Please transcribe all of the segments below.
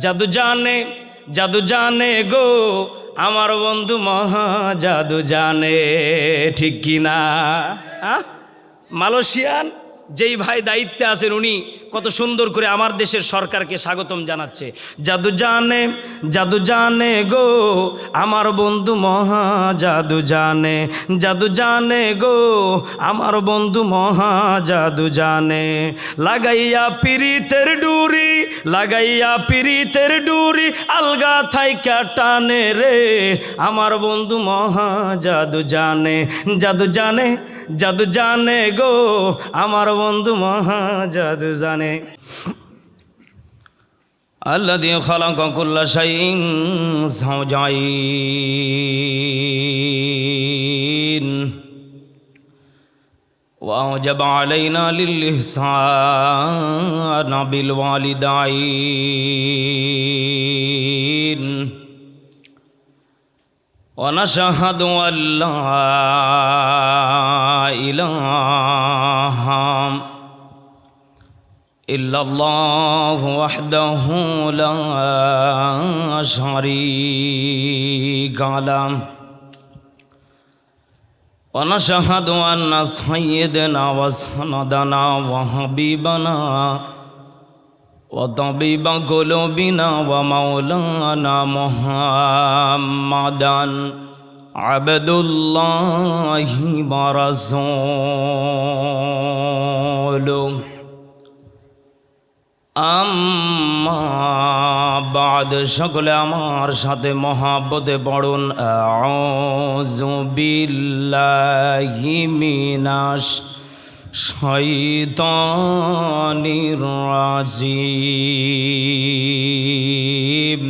জাদু জানে গো আমার বন্ধু মহা জাদু জানে, ঠিক কিনা? মালয়েশিয়ান যেই ভাই দায়িত্বে আছেন উনি কত সুন্দর করে আমার দেশের সরকারকে স্বাগতম জানাচ্ছে। জাদু জানে গো আমার বন্ধু মহা জাদু জানে গো আমার বন্ধু মহা জাদু জানে। লাগাইয়া পিরিতের ডুরি আলগা থাইকা টানে রে, আমার বন্ধু মহা জাদু জানে গো আমার বন্ধু মহা জাদু জানে। আল্লাযী খালাকা কুল্লা শাইইন যাওজাইন ওয়া আওজাবা আলাইনা লিল ইহসান বিল ওয়ালিদাইন ওয়া নাশহাদু আল্লা ইলাহা ইল্লাল্লাহু ওয়াহদাহু লা শারীকা লাহু ওয়া নাশহাদু আন্না সাইয়্যিদানা ওয়া সানাদানা ওয়া হাবিবানা ওয়া তাবিবা কুলুবিনা ওয়া মাওলানা মুহাম্মাদান আবদুল্লাহি ওয়া রাসূলুহু। আম্মা বাদ, সকলে আমার সাথে মহাব্বতে পড়ুন আউযু বিল্লাহি মিনাশ শাইতানির রাজিম।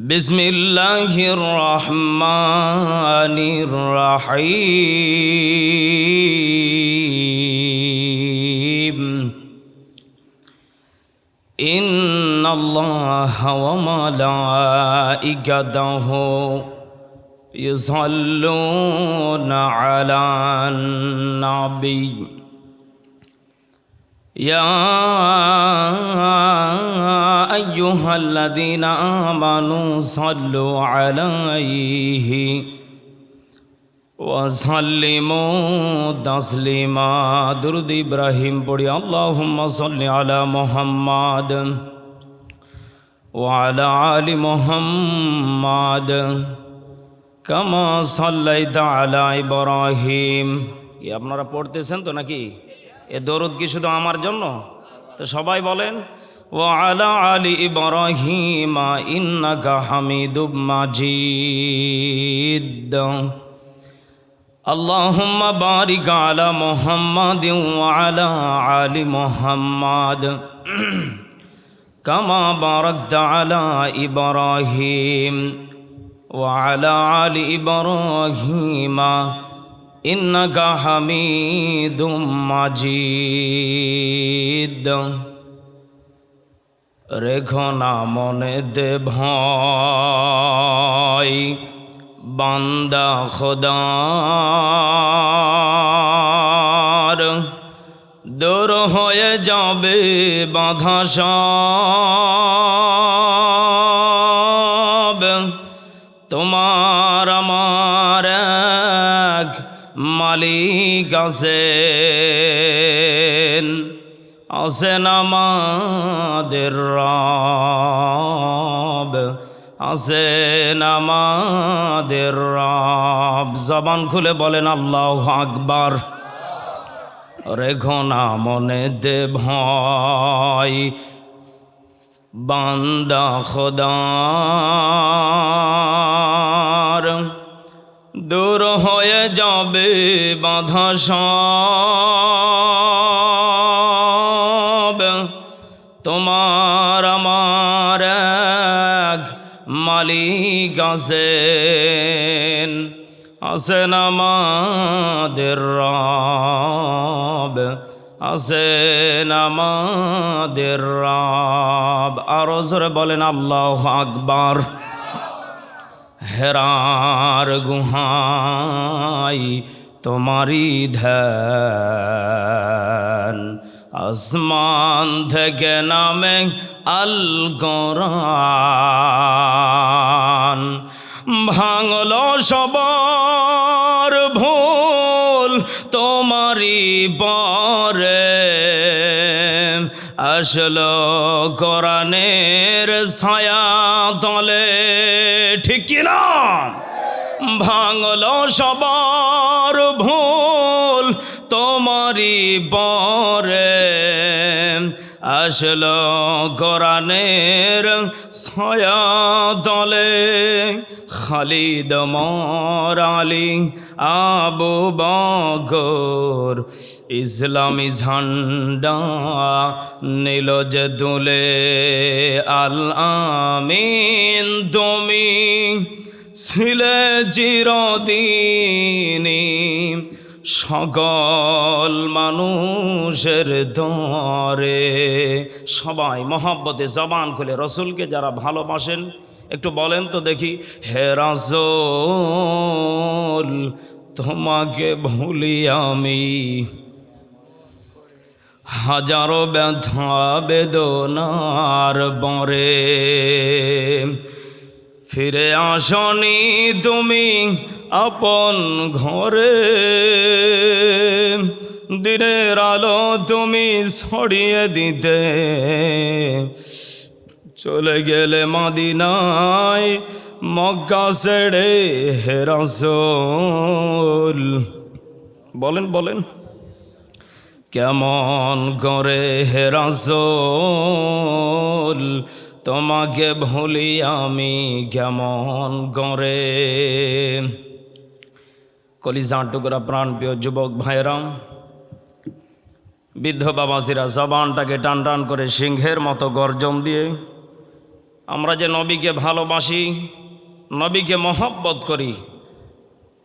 বিসমিল্লাহির রহমানির রহিম। ইন্নাল্লাহা ওয়া মালাইকাতাহু ইউসাল্লুনা আলান নাবী ইয়া আইয়ুহাল্লাযীনা আমানু সাল্লু আলাইহি ওয়া সাল্লিমু তাসলিমা। দুরূদ ইব্রাহিম পড়ি। আল্লাহুম্মা সাল্লি আলা মুহাম্মাদ ওয়া আলা আলি মুহাম্মাদ কামা সাল্লাইতা আলা ইব্রাহিম। কি আপনারা পড়তেছেন তো নাকি? এ দরুদ কি শুধু আমার জন্য? তো সবাই বলেন ওয়া আলা আলি ইব্রাহিম ইন্নাকা হামিদুম মাজিদ। আল্লাহুম্মা বারিক আলা মুহাম্মাদিন ওয়া আলা আলি মুহাম্মাদ কামা বারাকতা আলা ইব্রাহিম ওয়া আলা আলি ইব্রাহিম ইন্নাকা হামিদুম মাজিদ। রেখো না মনেতে ভয় বান্দা খোদার, দূর হয়ে যাবে বাধা সব। তোমার আমার এক মালিক আছেন আমাদের রব, আছেন আমাদের রব। জবান খুলে বলেন আল্লাহু আকবার। রেখো না মনেতে ভয় বান্দা খোদার, দূর হয়ে যাবে বাধা সব। তোমার আমার এক মালিক আছেন আমাদের রব, আছেন আমাদের রব। আরো জোরে বলেন আল্লাহু আকবার। হেরার গুহাই তোমারি ধ্যান, আসমান থেকে নামে আল কোরআন, ভাঙলো সবার ভুল তোমারই পরে, আসলো কোরআনের ছায়া তলে। ঠিক কিনা? ভাঙলো সবার ভুল তোমারই পরে, আসলো কোরআনের ছায়া তলে। খালিদ ওমর আলী আবু বকর ইসলামী ঝান্ডা নিল যে দুলে। আল আমিন তুমি ছিলে চিরদিনী সকল মানুষের দরে। সবাই মহব্বতে জবান খুলে রসুলকে যারা ভালোবাসেন একটু বলেন তো দেখি, হে রাসূল তোমাকে ভুলি আমি, হাজারো ব্যথা বেদনার বরে। ফিরে আসনি তুমি আপন ঘরে, দিনের আলো তুমি ছড়িয়ে দিতে, চলে গেলে মদিনায় মক্কা ছেড়ে। হে রাসূল বলেন বলেন কেমন করে হে রাসূল তোমাকে ভুলি আমি, কেমন করে। কলিজার টুকরা প্রাণপ্রিয় যুবক ভাইরাম, বৃদ্ধ বাবাজিরা, জবানটাকে টান টান করে সিংহের মতো গর্জন দিয়ে আমরা যে নবীকে ভালোবাসি, নবীকে মহব্বত করি,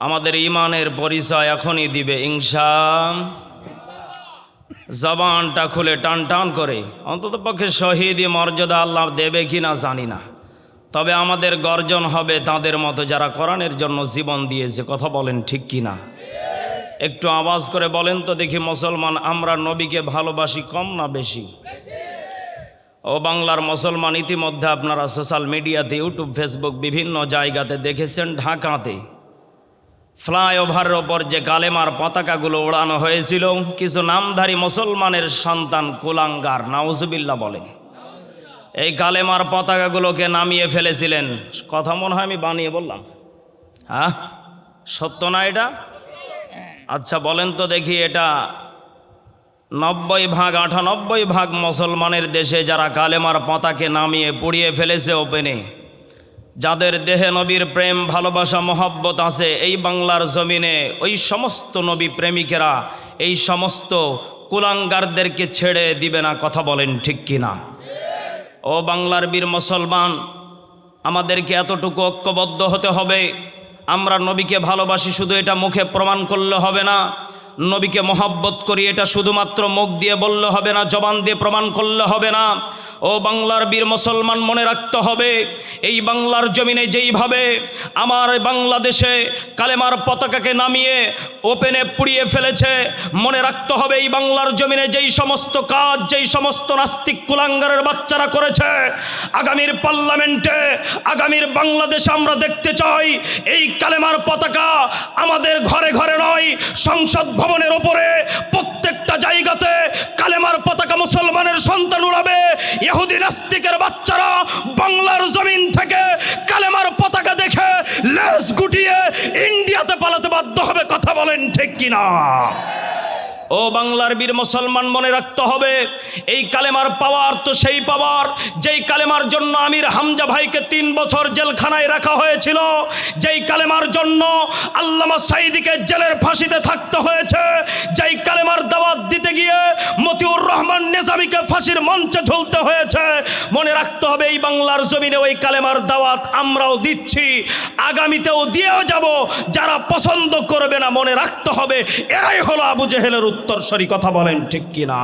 আমাদের ইমানের পরিচয় এখনই দিবে ইনশাআল্লাহ। জবানটা খুলে টান টান করে, অন্তত পক্ষে শহীদি মর্যাদা আল্লাহ দেবে কিনা জানি না, তবে আমাদের গর্জন হবে তাদের মতো যারা কোরআনের জন্য জীবন দিয়েছে। কথা বলেন ঠিক কিনা? একটু আওয়াজ করে বলেন তো দেখি মুসলমান, আমরা নবীকে ভালোবাসি কম না বেশি? ও বাংলার মুসলমান, ইতিমধ্যে আপনারা সোশ্যাল মিডিয়াতে, ইউটিউব, ফেসবুক বিভিন্ন জায়গাতে দেখেছেন, ঢাকাতে ফ্লাইওভারের ওপর যে কালেমার পতাকাগুলো ওড়ানো হয়েছিল, কিছু নামধারী মুসলমানের সন্তান কুলাঙ্গার, নাউজুবিল্লাহ বলেন, এই কালেমার পতাকাগুলোকে নামিয়ে ফেলেছিলেন। কথা মনে হয় আমি বানিয়ে বললাম? হ্যাঁ, সত্য না এটা? আচ্ছা বলেন তো দেখি, এটা 98% মুসলমানের দেশে যারা কালেমার পতাকা নামিয়ে পুড়িয়ে ফেলেছে ওপেনে, যাদের দেহে নবীর প্রেম ভালোবাসা মহব্বত আছে, এই বাংলার জমিনে ওই সমস্ত নবী প্রেমিকেরা এই সমস্ত কুলাঙ্গারদেরকে ছেড়ে দিবে না। কথা বলেন ঠিক কিনা? ও বাংলার বীর মুসলমান, আমাদেরকে এতটুকু ঐক্যবদ্ধ হতে হবে, আমরা নবীকে ভালোবাসি শুধু এটা মুখে প্রমাণ করলে হবে না, নবীকে মহব্বত করি এটা শুধুমাত্র মুখ দিয়ে বললে হবে না, জবান দিয়ে প্রমাণ করলে হবে না। ও বাংলার বীর মুসলমান, মনে রাখতে হবে, এই বাংলার জমিনে যেইভাবে আমার বাংলাদেশে কালেমার পতাকাকে নামিয়ে ওপেনে পুড়িয়ে ফেলেছে, মনে রাখতে হবে এই বাংলার জমিনে যেই সমস্ত কাজ, যেই সমস্ত নাস্তিক কুলাঙ্গারের বাচ্চারা করেছে, আগামীর পার্লামেন্টে, আগামীর বাংলাদেশে আমরা দেখতে চাই এই কালেমার পতাকা আমাদের ঘরে ঘরে নয়, সংসদ ভবনের ওপরে প্রত্যেকটা জায়গাতে কালেমার পতাকা মুসলমানের সন্তান উড়াবে। ইহুদি নাস্তিকের বাচ্চারা বাংলার জমিন থেকে কালেমার পতাকা দেখে লেজ গুটিয়ে ইন্ডিয়াতে পালাতে বাধ্য হবে। কথা বলেন ঠিক কিনা? ও বাংলার বীর মুসলমান, মনে রাখতে হবে এই কালেমার পাওয়ার তো সেই পাওয়ার যেই কালেমার জন্য আমির হামজা ভাইকে 3 বছর জেলখানায় রাখা হয়েছিল, যেই কালেমার জন্য আল্লামা সাঈদীকে জেলের ফাঁসিতে থাকতে হয়েছে, যেই কালেমার দাওয়াত দিতে গিয়ে মতিউর রহমান নিজামীকে ফাঁসির মঞ্চে ঝুলতে হয়েছে। মনে রাখতে হবে এই বাংলার জমিনে ওই কালেমার দাওয়াত আমরাও দিচ্ছি, আগামীতেও দিয়েও যাব। যারা পছন্দ করবে না, মনে রাখতে হবে এরাই হলো আবু জেহেলের উত্তরসূরি। কথা বলেন ঠিক কিনা?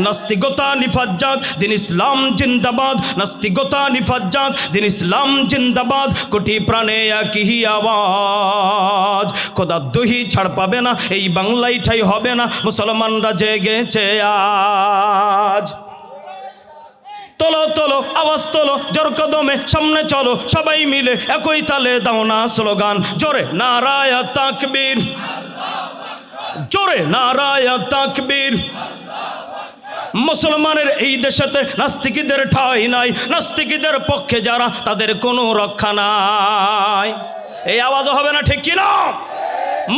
নাস্তিকতা নিফাত যাক, দিন ইসলাম জিন্দাবাদ। নাস্তিকতা নিফাত যাক, দিন ইসলাম জিন্দাবাদ। কোটি প্রাণে একই আওয়াজ, খোদা দহি ছাড় পাবে না, এই বাংলায় ঠাই হবে না, মুসলমানরা জেগেছে আজ। তোলো তোলো আওয়াজ তোলো, জোর কদমে সামনে চলো, সবাই মিলে একই তালে দাও না স্লোগান, জোরে নারায়ে তাকবীর, জোরে নারায়ে তাকবীর। মুসলমানের এই দেশেতে নাস্তিকদের ঠাঁই নাই, নাস্তিকদের পক্ষে যারা তাদের কোনো রক্ষা নাই। এই আওয়াজ হবে না, ঠিক কিনা?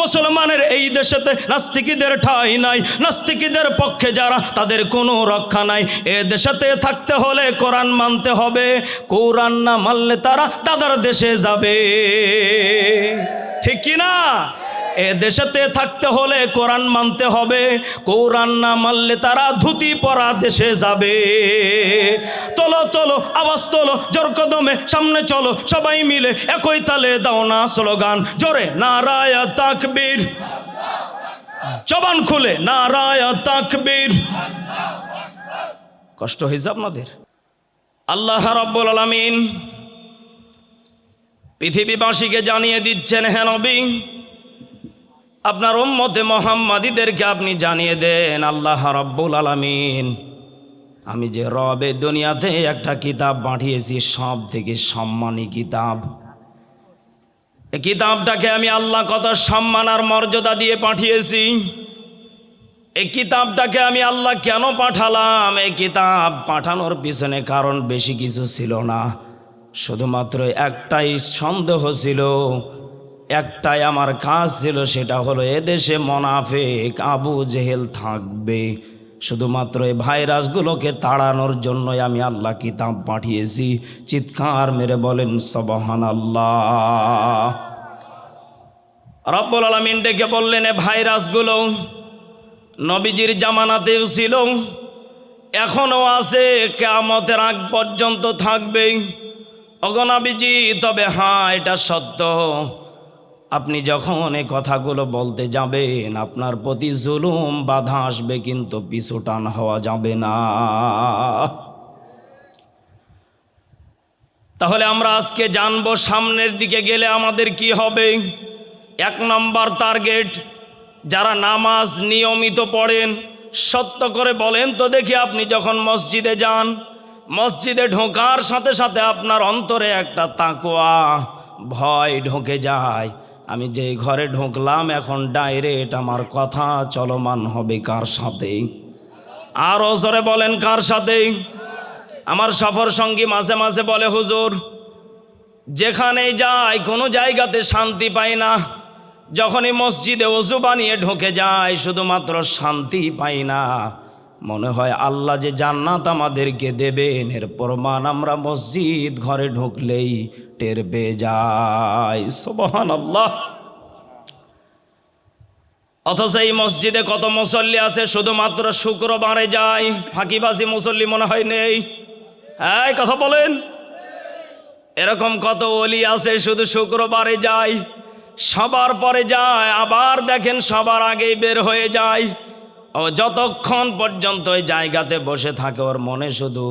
মুসলমানের এই দেশেতে নাস্তিকদের ঠাঁই নাই, নাস্তিকদের পক্ষে যারা তাদের কোনো রক্ষা নাই। এ দেশেতে থাকতে হলে কোরআন মানতে হবে, কোরআন না মানলে তারা দাদার দেশে যাবে, ঠিক কিনা? এ দেশেতে থাকতে হলে কোরআন মানতে হবে, কোরআন না মানলে তারা ধুতি পরা দেশে যাবে। তোলো তোলো আওয়াজ তোলো, জোর কদমে সামনে চলো, সবাই মিলে একই তালে দাও না স্লোগান, জোরে নারায়ে তাকবীর, জবান খুলে নারায়ে তাকবীর। কষ্ট হয়েছে আপনাদের? আল্লাহ রাব্বুল আলামিন পৃথিবীবাসীকে জানিয়ে দিচ্ছেন, হে নবী, আপনার উম্মতে মুহাম্মাদীদেরকে আপনি জানিয়ে দেন, আল্লাহ রাব্বুল আলামিন আমি যে রবে দুনিয়াতে একটা কিতাব পাঠিয়েছি, সব থেকে সম্মানী কিতাব। এই কিতাবটাকে আমি আল্লাহ কত সম্মান আর মর্যাদা দিয়ে পাঠিয়েছি। এই কিতাবটাকে আমি আল্লাহ কেন পাঠালাম? এই কিতাব পাঠানোর পিছনে কারণ বেশি কিছু ছিল না, শুধুমাত্র একটাই সন্দেহ ছিল, একটাই আমার কাজ ছিল, সেটা হলো এদেশে মুনাফিক আবু জেহেল থাকবে। শুধুমাত্র এই ভাইরাসগুলোকে তাড়ানোর জন্যই আমি আল্লাহ কিতাব পাঠিয়েছি। চিৎকার মেরে বলেন সুবহানাল্লাহ। রব্বুল আলামিন ডেকে বললেন, এ ভাইরাসগুলো নবীজির জামানাতেও ছিল, এখনও আছে, কিয়ামতের আগ পর্যন্ত থাকবে। ওগো নবীজি, তবে হ্যাঁ, এটা সত্য, আপনি যখন এই কথাগুলো বলতে যাবেন আপনার প্রতি জুলুম বাধা আসবে, কিন্তু পিছু টান হওয়া যাবে না। তাহলে আমরা আজকে জানবো সামনের দিকে গেলে আমাদের কি হবে। 1 নম্বর টার্গেট, যারা নামাজ নিয়মিত পড়েন, সত্য করে বলেন তো দেখি, আপনি যখন মসজিদে যান, মসজিদে ঢোকার সাথে সাথে আপনার অন্তরে একটা তাকওয়া ভয় ঢুকে যায়, আমি যে ঘরে ঢুকলাম এখন ডাইরেক্ট আমার কথা চলমান হবে কার সাথে? আরও জোরে বলেন, কার সাথে? আমার সফর সঙ্গী মাঝে মাঝে বলে, হুজুর যেখানেই যাই কোনো জায়গাতে শান্তি পাই না, যখনই মসজিদে ওযু বানিয়ে ঢুকে যায় শুধুমাত্র শান্তি পাই না, মনে হয় আল্লাহ যে জান্নাত আমাদেরকে দেবেন এর প্রমাণ আমরা মসজিদ ঘরে ঢুকলেই টের পেয়ে যাই। সুবহানাল্লাহ। অথচ এই মসজিদে কত মুসল্লি আছে শুধুমাত্র শুক্রবারে যায়, ফাঁকিবাজি মুসল্লি মনে হয় নেই। হ্যাঁ, কথা বলেন। এরকম কত ওলি আছে শুধু শুক্রবারে যায়, সবার পরে যায়, আবার দেখেন সবার আগেই বের হয়ে যায়। ও যতক্ষণ পর্যন্ত ওই জায়গাতে বসে থাকে ওর মনে শুধু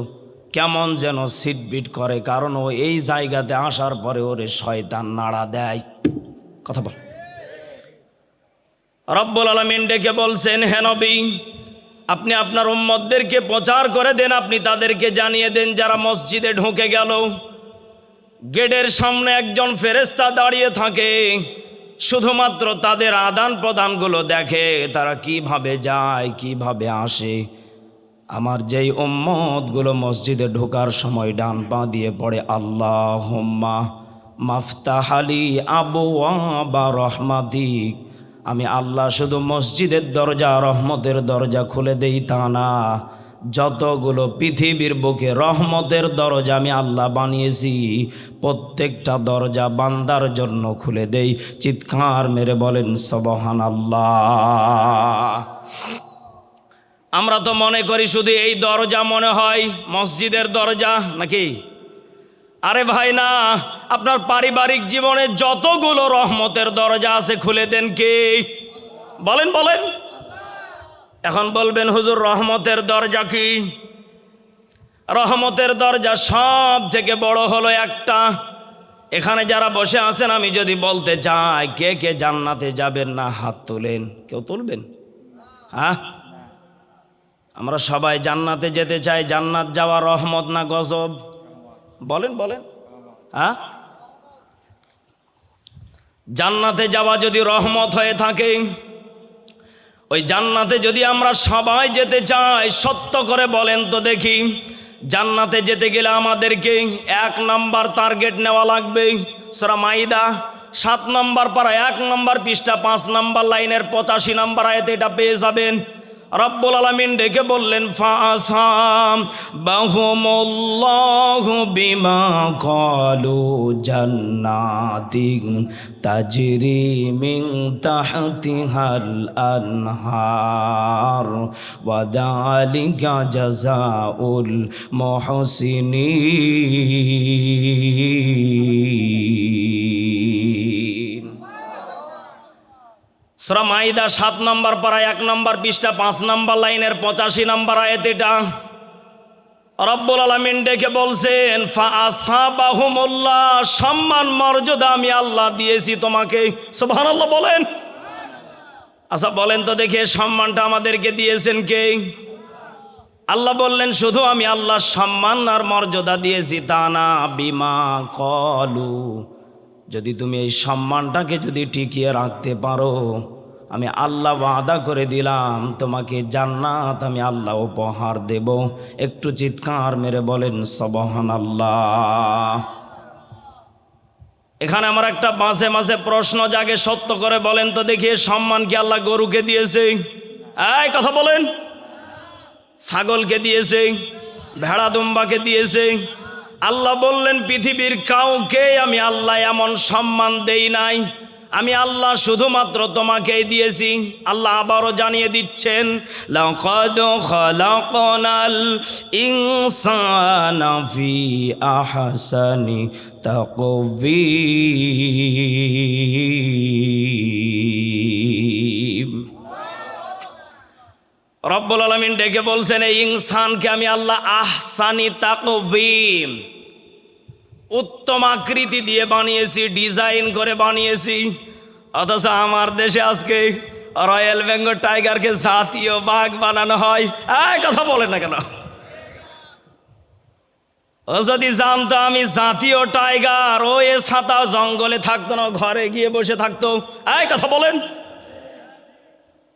কেমন যেন সিটবিট করে, কারণ ও এই জায়গাতে আসার পরে ওরে শয়তান নাড়া দেয়। কথা বল। রব্বুল আলামিন ডেকে বলছেন, হে নবী, আপনি আপনার উম্মতদেরকে প্রচার করে দেন, আপনি তাদেরকে জানিয়ে দেন, যারা মসজিদে ঢুকে গেল গেটের সামনে একজন ফেরেশতা দাঁড়িয়ে থাকে, শুধুমাত্র তাদের আদান প্রদানগুলো দেখে, তারা কিভাবে যায় কিভাবে আসে। আমার যেই উম্মতগুলো মসজিদে ঢোকার সময় ডান পা দিয়ে পড়ে আল্লাহুম্মা মাফতাহালি আবওয়াবা রহমাতিক, আমি আল্লাহ শুধু মসজিদের দরজা রহমতের দরজা খুলে দেই তা না, যতগুলো পৃথিবীর বুকে রহমতের দরজা আমি আল্লাহ বানিয়েছি প্রত্যেকটা দরজা বান্দার জন্য খুলে দেই। চিৎকার মেরে বলেন সুবহানাল্লাহ। আমরা তো মনে করি শুধু এই দরজা মনে হয় মসজিদের দরজা নাকি? আরে ভাই না, আপনার পারিবারিক জীবনে যতগুলো রহমতের দরজা আছে খুলে দেন কে? বলেন বলেন। এখন বলবেন হুজুর রহমতের দরজা কি? রহমতের দরজা সব থেকে বড় হলো একটা। এখানে যারা বসে আছেন আমি যদি বলতে চাই কে কে জান্নাতে যাবেন না, হাত তোলেন। কেউ তুলবেন? হ্যাঁ, আমরা সবাই জান্নাতে যেতে চাই। জান্নাত যাওয়া রহমত না গজব? বলেন বলেন। হ্যাঁ, জান্নাতে যাওয়া যদি রহমত হয়ে থাকে, ওই জান্নাতে যদি আমরা সবাই যেতে চাই, সত্য করে বলেন তো দেখি, জান্নাতে যেতে গেলে আমাদেরকে 1 নাম্বার টার্গেট নেওয়া লাগবে। সূরা মাইদা 7 নম্বর পারা 1 নম্বর পৃষ্ঠা 5 নম্বর লাইনের 85 নম্বর আয়াতে এটা পেয়ে যাবেন। রব্বুল আলামিন ডেকে বললেন ফাসাম বাহুমুল্লাহু বিমা ক্বালু জান্নাতিন তাজরি মিন তাহতিহাল আনহার ওয়া যালিকা জাযাউল মুহসিনিন। সূরা মাইদা 7 নম্বর পারা 1 নম্বর পৃষ্ঠা 5 নম্বর লাইনের 85 নম্বর আয়াত। এটা রব্বুল আলামিন ডেকে বলছেন ফাআসাবাহুমুল্লাহ, সম্মান মর্যাদা আমি আল্লাহ দিয়েছি তোমাকে। সুবহানাল্লাহ বলেন। আচ্ছা বলেন তো দেখে সম্মানটা আমাদেরকে দিয়েছেন কে? আল্লাহ বললেন শুধু আমি আল্লাহ সম্মান আর মর্যাদা দিয়েছি তা না, বিমা ক্বালু, যদি তুমি এই সম্মানটাকে যদি টিকিয়ে রাখতে পারো, আমি আল্লাহ ওয়াদা করে দিলাম তোমাকে জান্নাত আমি আল্লাহ উপহার দেব। একটু চিৎকার মেরে বলেন সুবহানাল্লাহ। এখানে আমার একটা মাঝে মাঝে প্রশ্ন জাগে, সত্য করে বলেন তো দেখি, সম্মান কি আল্লাহ গরুকে দিয়েছে? এই কথা বলেন। ছাগলকে দিয়েছে? ভেড়া দুম্বাকে দিয়েছে? আল্লাহ বললেন পৃথিবীর কাউকে আমি আল্লাহ এমন সম্মান দেই নাই, আমি আল্লাহ শুধুমাত্র তোমাকেই দিয়েছি। আল্লাহ আবারও জানিয়ে দিচ্ছেন লাকাদ খালাকনাল ইনসানা ফি আহসানি তাকওয়িম। রব্বুল আলামিন ডেকে বলছেন এই ইনসানকে আমি আল্লাহ আহসানি তাকওয়িম, উত্তম আকৃতি দিয়ে বানিয়েছি, ডিজাইন করে বানিয়েছি। অথচ আমার দেশে আজকে রয়্যাল বেঙ্গল টাইগারকে জাতীয় বাঘ বানানো হয়। এই কথা বলেন না কেন? ও যদি জানতো আমি জাতীয় টাইগার, ও এ ছাতা জঙ্গলে থাকতো না, ঘরে গিয়ে বসে থাকতো। এই কথা বলেন।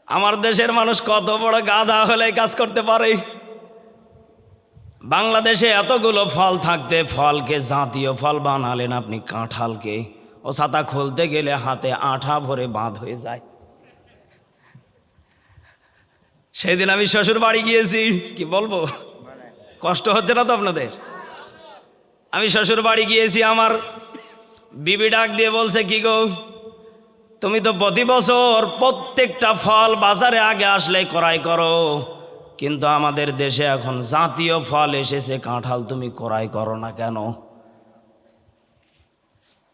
আমার দেশের মানুষ কত বড় গাধা হলে কাজ করতে পারে। বাংলাদেশে এতগুলো ফল থাকতে ফলকে জাতীয় ফল বানালেন আপনি কাঁঠালকে। ও ছাতা খুলতে গেলে হাতে আঠা ভরে বাঁধ হয়ে যায়। সেদিন আমি শ্বশুর বাড়ি গিয়েছি, কি বলবো, কষ্ট হচ্ছে না তো আপনাদের? আমি শ্বশুর বাড়ি গিয়েছি, আমার বিবি ডাক দিয়ে বলছে কি গো, তুমি তো প্রতি বছর প্রত্যেকটা ফল বাজারে আগে আসলে ক্রয় করো, কিন্তু আমাদের দেশে এখন জাতীয় ফল এসেছে কাঁঠাল, তুমি ক্রয় করো না কেন?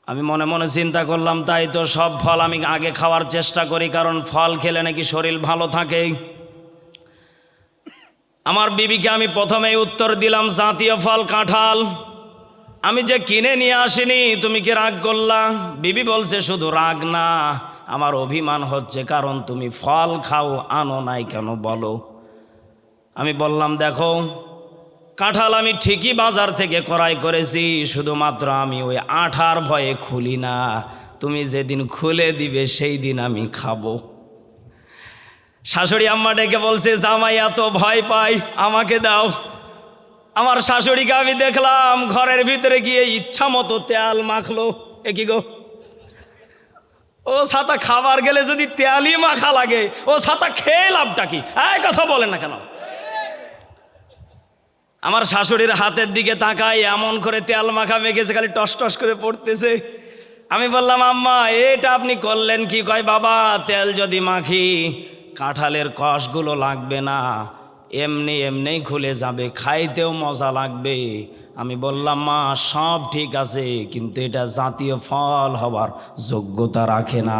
আমি মনে মনে চিন্তা করলাম তাই তো, সব ফল আমি আগে খাওয়ার চেষ্টা করি, কারণ ফল খেলে নাকি শরীর ভালো থাকে। আমার বিবিকে আমি প্রথমেই উত্তর দিলাম জাতীয় ফল কাঁঠাল, আমি যে কিনে নিয়ে আসিনি, তুমি কি রাগ করলা? বিবি বলছে শুধু রাগ না, আমার অভিমান হচ্ছে, কারণ তুমি ফল খাও, আনো নাই কেন বলো? আমি বললাম দেখো, কাঁঠাল আমি ঠিকই বাজার থেকে ক্রয় করেছি, শুধুমাত্র আমি ওই আঠার ভয়ে খুলি না, তুমি যেদিন খুলে দিবে সেই দিন আমি খাবো। শাশুড়ি আম্মা ডেকে বলছে জামাই এত ভয় পাই, আমাকে দাও। আমার শাশুড়িকে আমি দেখলাম ঘরের ভিতরে গিয়ে ইচ্ছা মতো তেল মাখলো। এ কি গো, ও ছাতা খাবার গেলে যদি তেলই মাখা লাগে, ও ছাতা খেয়ে লাভটা কি? এই কথা বলেন না কেন? আমার শাশুড়ির হাতের দিকে তাকাই, এমন করে তেল মাখা মেখেছে, খালি টস টস করে পড়তেছে। আমি বললাম আম্মা এটা আপনি করলেন কি? কয় বাবা তেল যদি মাখি কাঁঠালের কষগুলো লাগবে না, এমনি এমনি খুলে যাবে, খাইতেও মজা লাগবে। আমি বললাম মা সব ঠিক আছে, কিন্তু এটা জাতীয় ফল হবার যোগ্যতা রাখে না।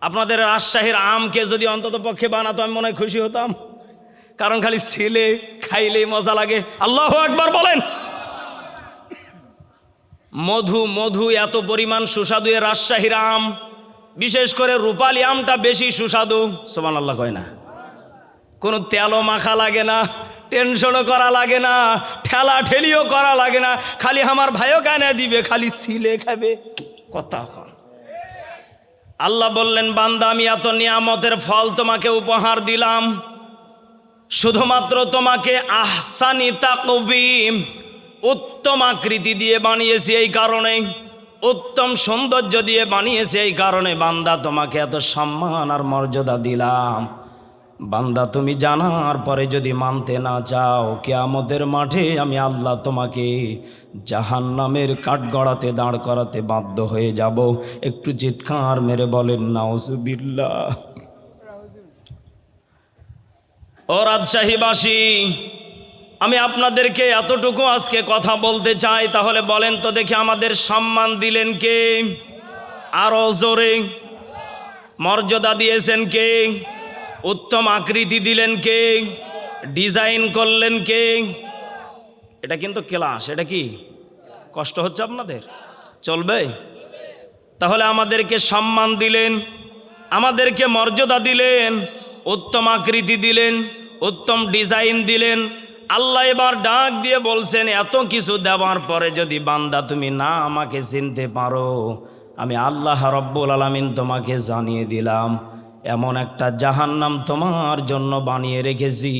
আপনাদের রাজশাহীর আমকে যদি অন্তত পক্ষে বানাতো আমি মনে হয় খুশি হতাম, কারণ খালি ছিলে খাইলেই মজা লাগে। আল্লাহু আকবার বলেন। মধু মধু এত পরিমাণ সুস্বাদু এ রাজশাহীর আম, বিশেষ করে রূপালী আমটা বেশি সুস্বাদু। সুবহানাল্লাহ কয় না? কোনো তেলও মাখা লাগে না, টেনশনও করা লাগে না, ঠেলা ঠেলিও করা লাগে না, খালি আমার ভাইও কানে দিবে, খালি ছিলে খাবে। কথা আল্লাহ বললেন, বান্দা আমি এত নিয়ামতের ফল তোমাকে উপহার দিলাম, শুধুমাত্র তোমাকে আহসানি তাকবীম উত্তম আকৃতি দিয়ে বানিয়েছি, এই কারণে উত্তম সৌন্দর্য দিয়ে বানিয়েছি, এই কারণে বান্দা তোমাকে এত সম্মান আর মর্যাদা দিলাম। বান্দা তুমি জানার পরে যদি মানতে না চাও, কিয়ামতের মাঠে আমি আল্লাহ তোমাকে জাহান্নামের কাঠগড়াতে দাঁড় করাতে বাধ্য হয়ে যাব। একটু চিৎকার মেরে বলেন নাউজুবিল্লাহ। ও রাজশাহীবাসী, আমি আপনাদেরকে এতটুকু আজকে কথা বলতে চাই, তাহলে বলেন তো দেখি আমাদের সম্মান দিলেন কে? আরো জোরে। মর্যাদা দিয়েছেন কে? উত্তম আকৃতি দিলেন কে? ডিজাইন করলেন কে? এটা কিন্তু ক্লাস, এটা কি কষ্ট হচ্ছে আপনাদের? চলবে? তাহলে আমাদেরকে সম্মান দিলেন, আমাদেরকে মর্যাদা দিলেন, উত্তম আকৃতি দিলেন, উত্তম ডিজাইন দিলেন। আল্লাহ এবার ডাক দিয়ে বলছেন, এত কিছু দেওয়ার পরে যদি বান্দা তুমি না আমাকে চিনতে পারো, আমি আল্লাহ রব্বুল আলামিন তোমাকে জানিয়ে দিলাম এমন একটা জাহান্নাম তোমার জন্য বানিয়ে রেখেছি,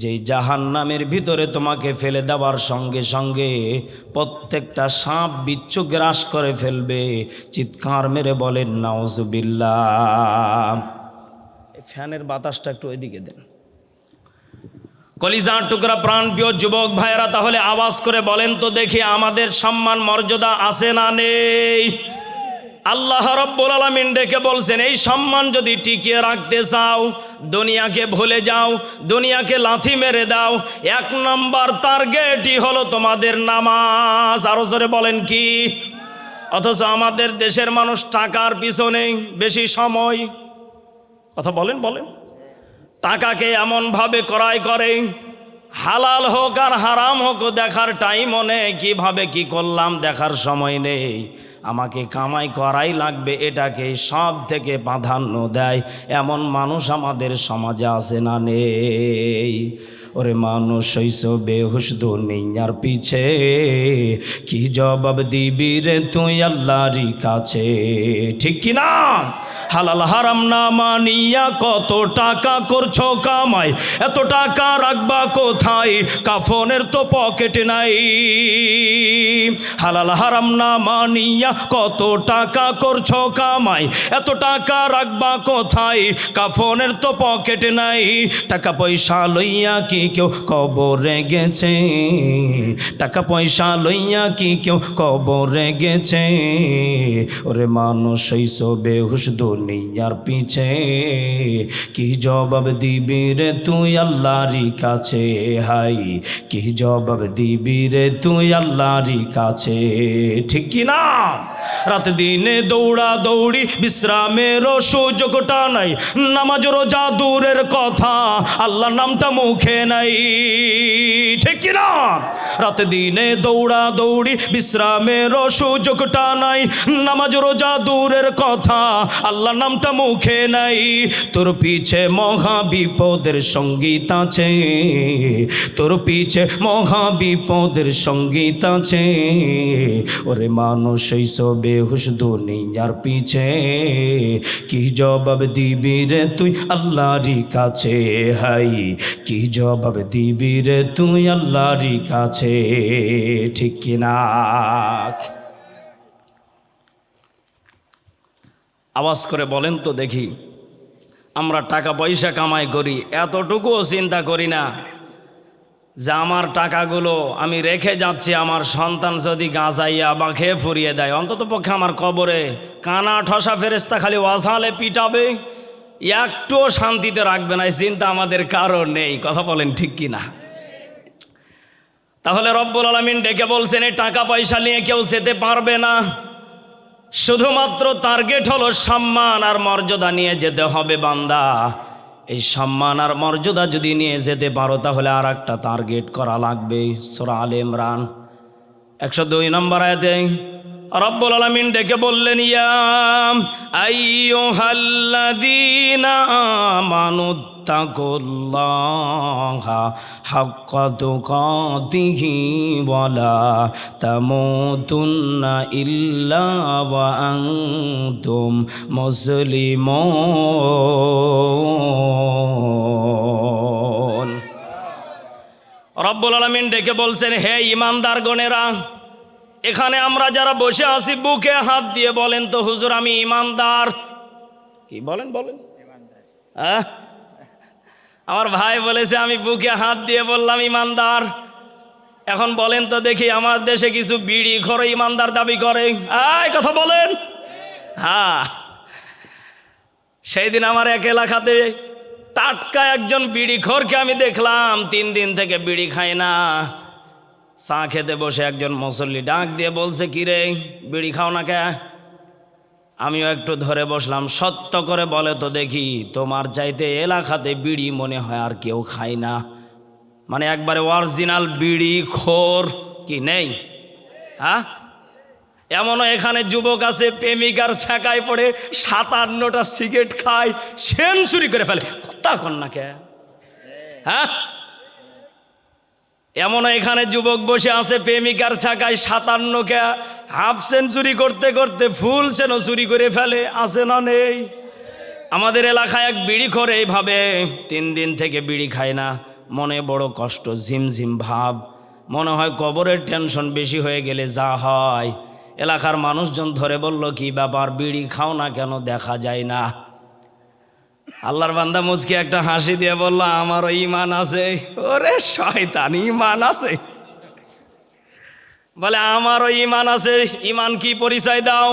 যেই জাহান্নামের ভিতরে তোমাকে ফেলে দেওয়ার সঙ্গে সঙ্গে প্রত্যেকটা সাপ বিচ্ছু গ্রাস করে ফেলবে। চিৎকার মেরে বলেন নাউজুবিল্লাহ। এই ফ্যানের বাতাসটা একটু ওইদিকে দেন। কলিজার টুকরা প্রাণ প্রিয় যুবক ভাইয়েরা, তাহলে আওয়াজ করে বলেন তো দেখি আমাদের সম্মান মর্যাদা আছে না নেই? আল্লাহ রাব্বুল আলামিন ডেকে বলছেন, এই সম্মান যদি টিকিয়ে রাখতে চাও, দুনিয়াকে ভুলে যাও, দুনিয়াকে লাথি মেরে দাও। এক নাম্বার টার্গেটই হলো তোমাদের নামাজ। আরো জোরে বলেন কি? অথচ আমাদের দেশের মানুষ টাকার পিছনে বেশি সময়। কথা বলেন বলেন। টাকাকে এমনভাবে ক্রয় করে, হালাল হোক আর হারাম হোক দেখার টাইমও নেই, কীভাবে কি করলাম দেখার সময় নেই, আমাকে কামাই করাই লাগবে, এটাকে সব থেকে প্রাধান্য দেয়। এমন মানুষ আমাদের সমাজে আছে না নেই? ওরে মানুষ হইছ বেহুশ দুনিয়ার পিছে, কি জবাব দিবি রে তুই আল্লাহরই কাছে? ঠিক কি না? হালাল হারাম না মানিয়া কত টাকা করছো কামাই, এত টাকা রাখবা কোথায়? কাফনের তো পকেটে নাই। হালাল হারাম না মানিয়া কত টাকা করছো কামাই, এত টাকা রাখবা কোথায়? কাফনের তো পকেটে নাই। টাকা পয়সা লইয়া কি কেউ কবরে গেছে? টাকা পয়সা লইয়া কি কেউ কবরে গেছে? ওরে মানুষ হইছ বেহুশ দুনিয়ার পিছে, কি জবাব দিবি রে তুই আল্লাহরই কাছে? হাই, কি জবাব দিবি রে তুই আল্লাহরই কাছে? ঠিক কি না? রাত দিনে দৌড়া দৌড়ি, বিশ্রামেরও সুযোগটা নাই, নামাজ রোজা দূরের কথা, আল্লাহর নামটা মুখে নাই। ঠিক কি না? রাত দিনে দৌড়া দৌড়ি, বিশ্রামেরও সুযোগটা নাই, নামাজ রোজা দূরের কথা, আল্লাহর নামটা মুখে নাই। তোর পিছে মহা বিপদের সঙ্গীত আছে, তোর পিছে মহা বিপদের সঙ্গীত আছে। ওরে মানুষ হইছ বেহুশ দুনিয়ার পিছে, কি জবাব দিবি রে তুই আল্লাহরই কাছে? হাই, কি জবাব দিবি রে তুই আল্লাহরই কাছে? ঠিক কিনা? আওয়াজ করে বলেন তো দেখি, আমরা টাকা পয়সা কামাই করি, এতটুকুও চিন্তা করি না যে আমার টাকাগুলো আমি রেখে যাচ্ছি, আমার সন্তান যদি গাঁজাইয়া বা খেয়ে ফুরিয়ে দেয়, অন্তত পক্ষে আমার কবরে কানা ঠসা ফেরেস্তা খালি ওয়াসালে পিটাবে, একটুও শান্তিতে রাখবে না, এই চিন্তা আমাদের কারো নেই। কথা বলেন ঠিক কি না? তাহলে রব্বুল আলামিন ডেকে বলছেন, এই টাকা পয়সা নিয়ে কেউ যেতে পারবে না। শুধুমাত্র টার্গেট হলো সম্মান আর মর্যাদা নিয়ে যেতে হবে বান্দা। এই সম্মান আর মর্যাদা যদি নিয়ে যেতে পারো তাহলে আর একটা টার্গেট করা লাগবে। সূরা আলে ইমরান 102 নম্বর আয়াতে রব্বুল আলামিন ডেকে বললেন, ইয়া আইয়ুহাল্লাযীনা আমানুত্তাকুল্লাহা হাক্কা তুকাতিহি ওয়া লা তামুতুন্না ইল্লা ওয়া আনতুম মুসলিমুন। রব্বুল আলামিন ডেকে বলছেন, হে ঈমানদারগণেরা, এখানে আমরা যারা বসে আছি বুকে হাত দিয়ে বলেন তো হুজুর আমি ঈমানদার। কি বলেন বলেন? আমার ভাই বলেছে আমি বুকে হাত দিয়ে বললাম ঈমানদার। এখন বলেন তো দেখি আমার দেশে কিছু বিড়ি খোর ঈমানদার দাবি করে? কথা বলেন। হ্যাঁ, সেই দিন আমার এক এলাকাতে টাটকা একজন বিড়ি খোরকে আমি দেখলাম 3 দিন থেকে বিড়ি খায় না। চা খেতে বসে একজন মুসল্লি ডাক দিয়ে বলছে, কি রে বিড়ি খাও না কে? আমিও একটু ধরে বসলাম, সত্য করে বলে তো দেখি তোমার চাইতে এলাকাতে বিড়ি মনে হয় আর কেউ খায় না। মানে একবারে অরিজিনাল বিড়ি খোর কি নেই? হ্যাঁ, এমনও এখানে যুবক আছে প্রেমিকার ছ্যাঁকায় পড়ে 57টা সিগারেট খায়, সেঞ্চুরি করে ফেলে। কথা কন না কে? হ্যাঁ, এমনও এখানে যুবক বসে আছে প্রেমিকার ছ্যাঁকায় 57কে হাফ সেঞ্চুরি করতে করতে ফুল সেনও চুরি করে ফেলে। আছে না নেই? আমাদের এলাকায় এক বিড়ি খোর এইভাবে 3 দিন থেকে বিড়ি খায় না। মনে বড় কষ্ট, ঝিমঝিম ভাব, মনে হয় কবরের টেনশন বেশি হয়ে গেলে যা হয়। এলাকার মানুষজন ধরে বলল, কি ব্যাপার বিড়ি খাও না কেন, দেখা যায় না? আল্লাহর বান্দা মুচকি একটা হাসি দিয়ে বলল, আমারও ঈমান আছে। ওরে শয়তান, ঈমান আছে? বলে আমারও ঈমান আছে। ঈমান কি, পরিচয় দাও।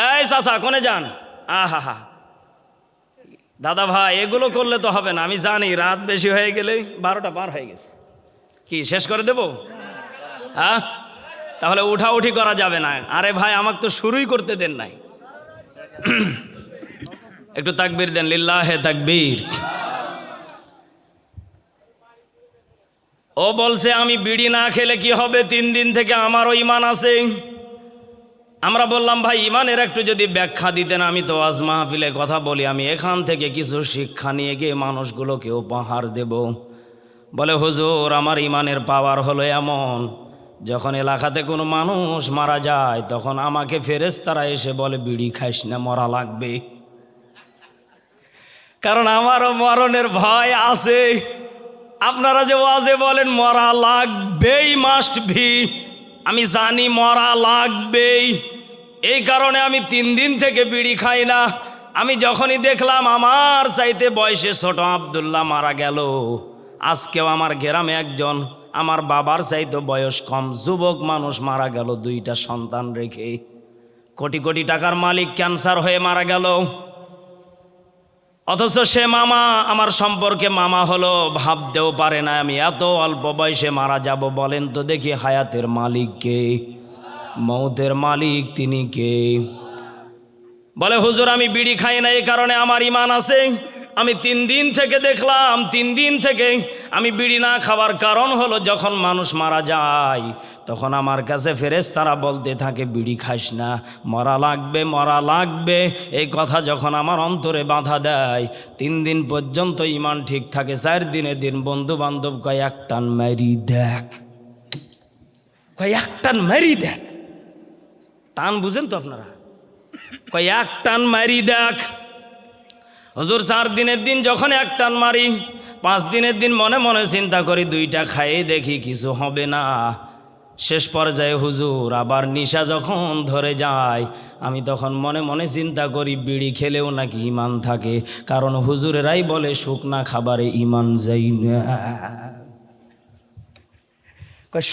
এই চাচা কোনে যান? আহা, দাদা ভাই এগুলো করলে তো হবে না, আমি জানি রাত বেশি হয়ে গেলে 12টা পার হয়ে গেছে। কি শেষ করে দেব? হ্যাঁ, তাহলে উঠাউঠি করা যাবে না। আরে ভাই আমাকে তো শুরুই করতে দেন নাই। একটু তাকবীর দেন, লিল্লাহে তাকবীর। ও বলছে আমি বিড়ি না খেলে কি হবে, 3 দিন থেকে আমারও ঈমান আছে। আমরা বললাম ভাই ঈমানের একটু যদি ব্যাখ্যা দিতেন। আমি তো আজ মাহফিলে কথা বলি, আমি এখান থেকে কিছু শিক্ষা নিয়ে গিয়ে মানুষগুলোকে উপহার দেব। বলে হুজুর আমার ঈমানের পাওয়ার হলো এমন, যখন এলাকাতে কোনো মানুষ মারা যায় তখন আমাকে ফেরেশতারা এসে বলে বিড়ি খাইস না, মরা লাগবে। কারণ আমারও মরণের ভয় আছে। আপনারা যে ওয়াজে বলেন মরা লাগবেই, মাস্ট ভি, আমি জানি মরা লাগবেই। এই কারণে আমি 3 দিন থেকে বিড়ি খাই না। আমি যখনই দেখলাম আমার চাইতে বয়সে ছোট আব্দুল্লাহ মারা গেল, আজকেও আমার গ্রামে একজন আমার বাবার চাইতে বয়স কম যুবক মানুষ মারা গেল, 2টা সন্তান রেখে। কোটি কোটি টাকার মালিক ক্যান্সার হয়ে মারা গেল। অথচ সে মামা আমার সম্পর্কে মামা হলো, ভাবতেও পারে না আমি এত অল্প বয়সে মারা যাব। বলেন তো দেখি হায়াতের মালিক কে? মৌতের মালিক তিনি কে? বলে হুজুর আমি বিড়ি খাই না, এই কারণে আমার ঈমান আছে। আমি 3 দিন থেকে দেখলাম, 3 দিন থেকে আমি বিড়ি না খাওয়ার কারণ হলো যখন মানুষ মারা যায় তখন আমার কাছে ফেরেশতারা বলতে থাকে বিড়ি খাস না, মরা লাগবে, মরা লাগবে। এই কথা যখন আমার অন্তরে বাধা দেয় 3 দিন পর্যন্ত ঈমান ঠিক থাকে। 4 দিনের দিন বন্ধু বান্ধব কয় এক টান মারি দেখ, কয় এক টান মারি দেখ। টান বুঝেন তো আপনারা? কয় এক টান মারি দেখ। হুজুর 4 দিনের দিন যখন এক টান মারি, 5 দিনের দিন মনে মনে চিন্তা করি 2টা খাইয়ে দেখি কিছু হবে না। শেষ পর্যায়ে হুজুর আবার নিশা যখন ধরে যায় আমি তখন মনে মনে চিন্তা করি বিড়ি খেলেও নাকি ঈমান থাকে, কারণ হুজুরেরাই বলে শুকনা খাবারে ঈমান যায় না।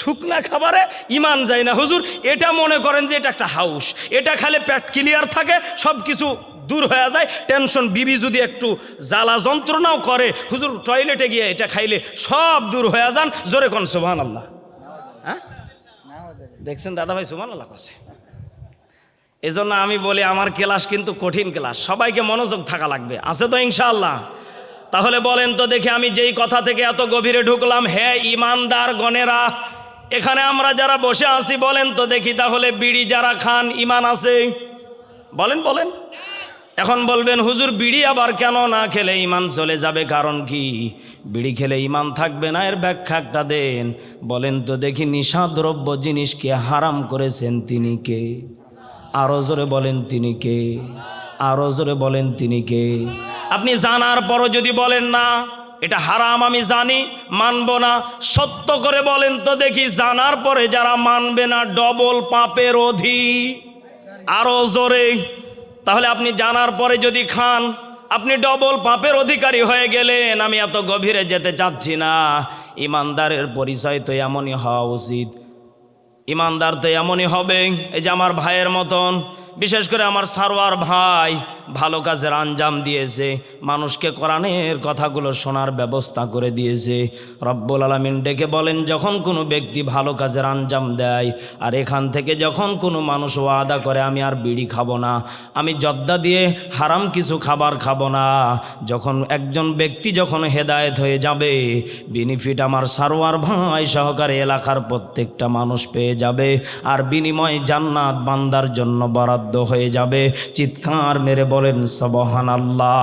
শুকনা খাবারে ঈমান যায় না হুজুর, এটা মনে করেন যে এটা একটা হাউস, এটা খেলে পেট ক্লিয়ার থাকে, সব কিছু দূর হয়ে যায়, টেনশন বিবি যদি একটু জ্বালা যন্ত্রণাও করে হুজুর টয়লেটে গিয়ে এটা খাইলে সব দূর হয়ে যান। জোরে কোন সুবহানাল্লাহ। হ্যাঁ দেখছেন দাদা ভাই সুবহানাল্লাহ কাছে। এজন্য আমি বলি আমার ক্লাস কিন্তু কঠিন ক্লাস, সবাইকে মনোযোগ থাকা লাগবে। আছে তো ইনশাআল্লাহ? তাহলে বলেন তো দেখি, আমি যেই কথা থেকে এত গভীরে ঢুকলাম, হে ইমানদার গণেরা, এখানে আমরা যারা বসে আছি বলেন তো দেখি, তাহলে বিড়ি যারা খান ইমান আছে? বলেন বলেন। এখন বলবেন হুজুর বিড়ি আবার কেন না খেলে ইমান চলে যাবে, কারণ কি? বিড়ি খেলে ইমান থাকবে না, এর ব্যাখ্যা একটা দেন। বলেন তো দেখি, নিশাদ্রব্য জিনিসকে হারাম করেছেন তিনি কে? আরো জোরে বলেন তিনি কে? আরো জোরে বলেন তিনি কে? আপনি জানার পরও যদি বলেন না এটা হারাম, আমি জানি মানব না, সত্য করে বলেন তো দেখি, জানার পরে যারা মানবে না ডবল পাপের অধিক। আরো জোরে। তাহলে আপনি জানার পরে যদি খান, আপনি ডবল পাপের অধিকারী হয়ে গেলেন। আমি এত গভীরে যেতে চাচ্ছি না। ইমানদারের পরিচয় তো এমনই হওয়া উচিত। ইমানদার তো এমনই হবে, এই যে আমার ভাইয়ের মতন, বিশেষ করে আমার সারোয়ার ভাই ভালো কাজের আঞ্জাম দিয়েছে, মানুষকে কোরআনের কথাগুলো শোনার ব্যবস্থা করে দিয়েছে। রব্বুল আলামিন ডেকে বলেন, যখন কোনো ব্যক্তি ভালো কাজের আঞ্জাম দেয়, আর এখান থেকে যখন কোনো মানুষ ওয়াদা করে আমি আর বিড়ি খাবো না, আমি জর্দা দিয়ে হারাম কিছু খাবার খাবো না, যখন একজন ব্যক্তি যখন হেদায়েত হয়ে যাবে, বেনিফিট আমার সারোয়ার ভাই সহকারে এলাকার প্রত্যেকটা মানুষ পেয়ে যাবে, আর বিনিময় জান্নাত বান্দার জন্য বরাদ্দ হয়ে যাবে। চিৎকার মেরে বলেন সুবহানাল্লাহ।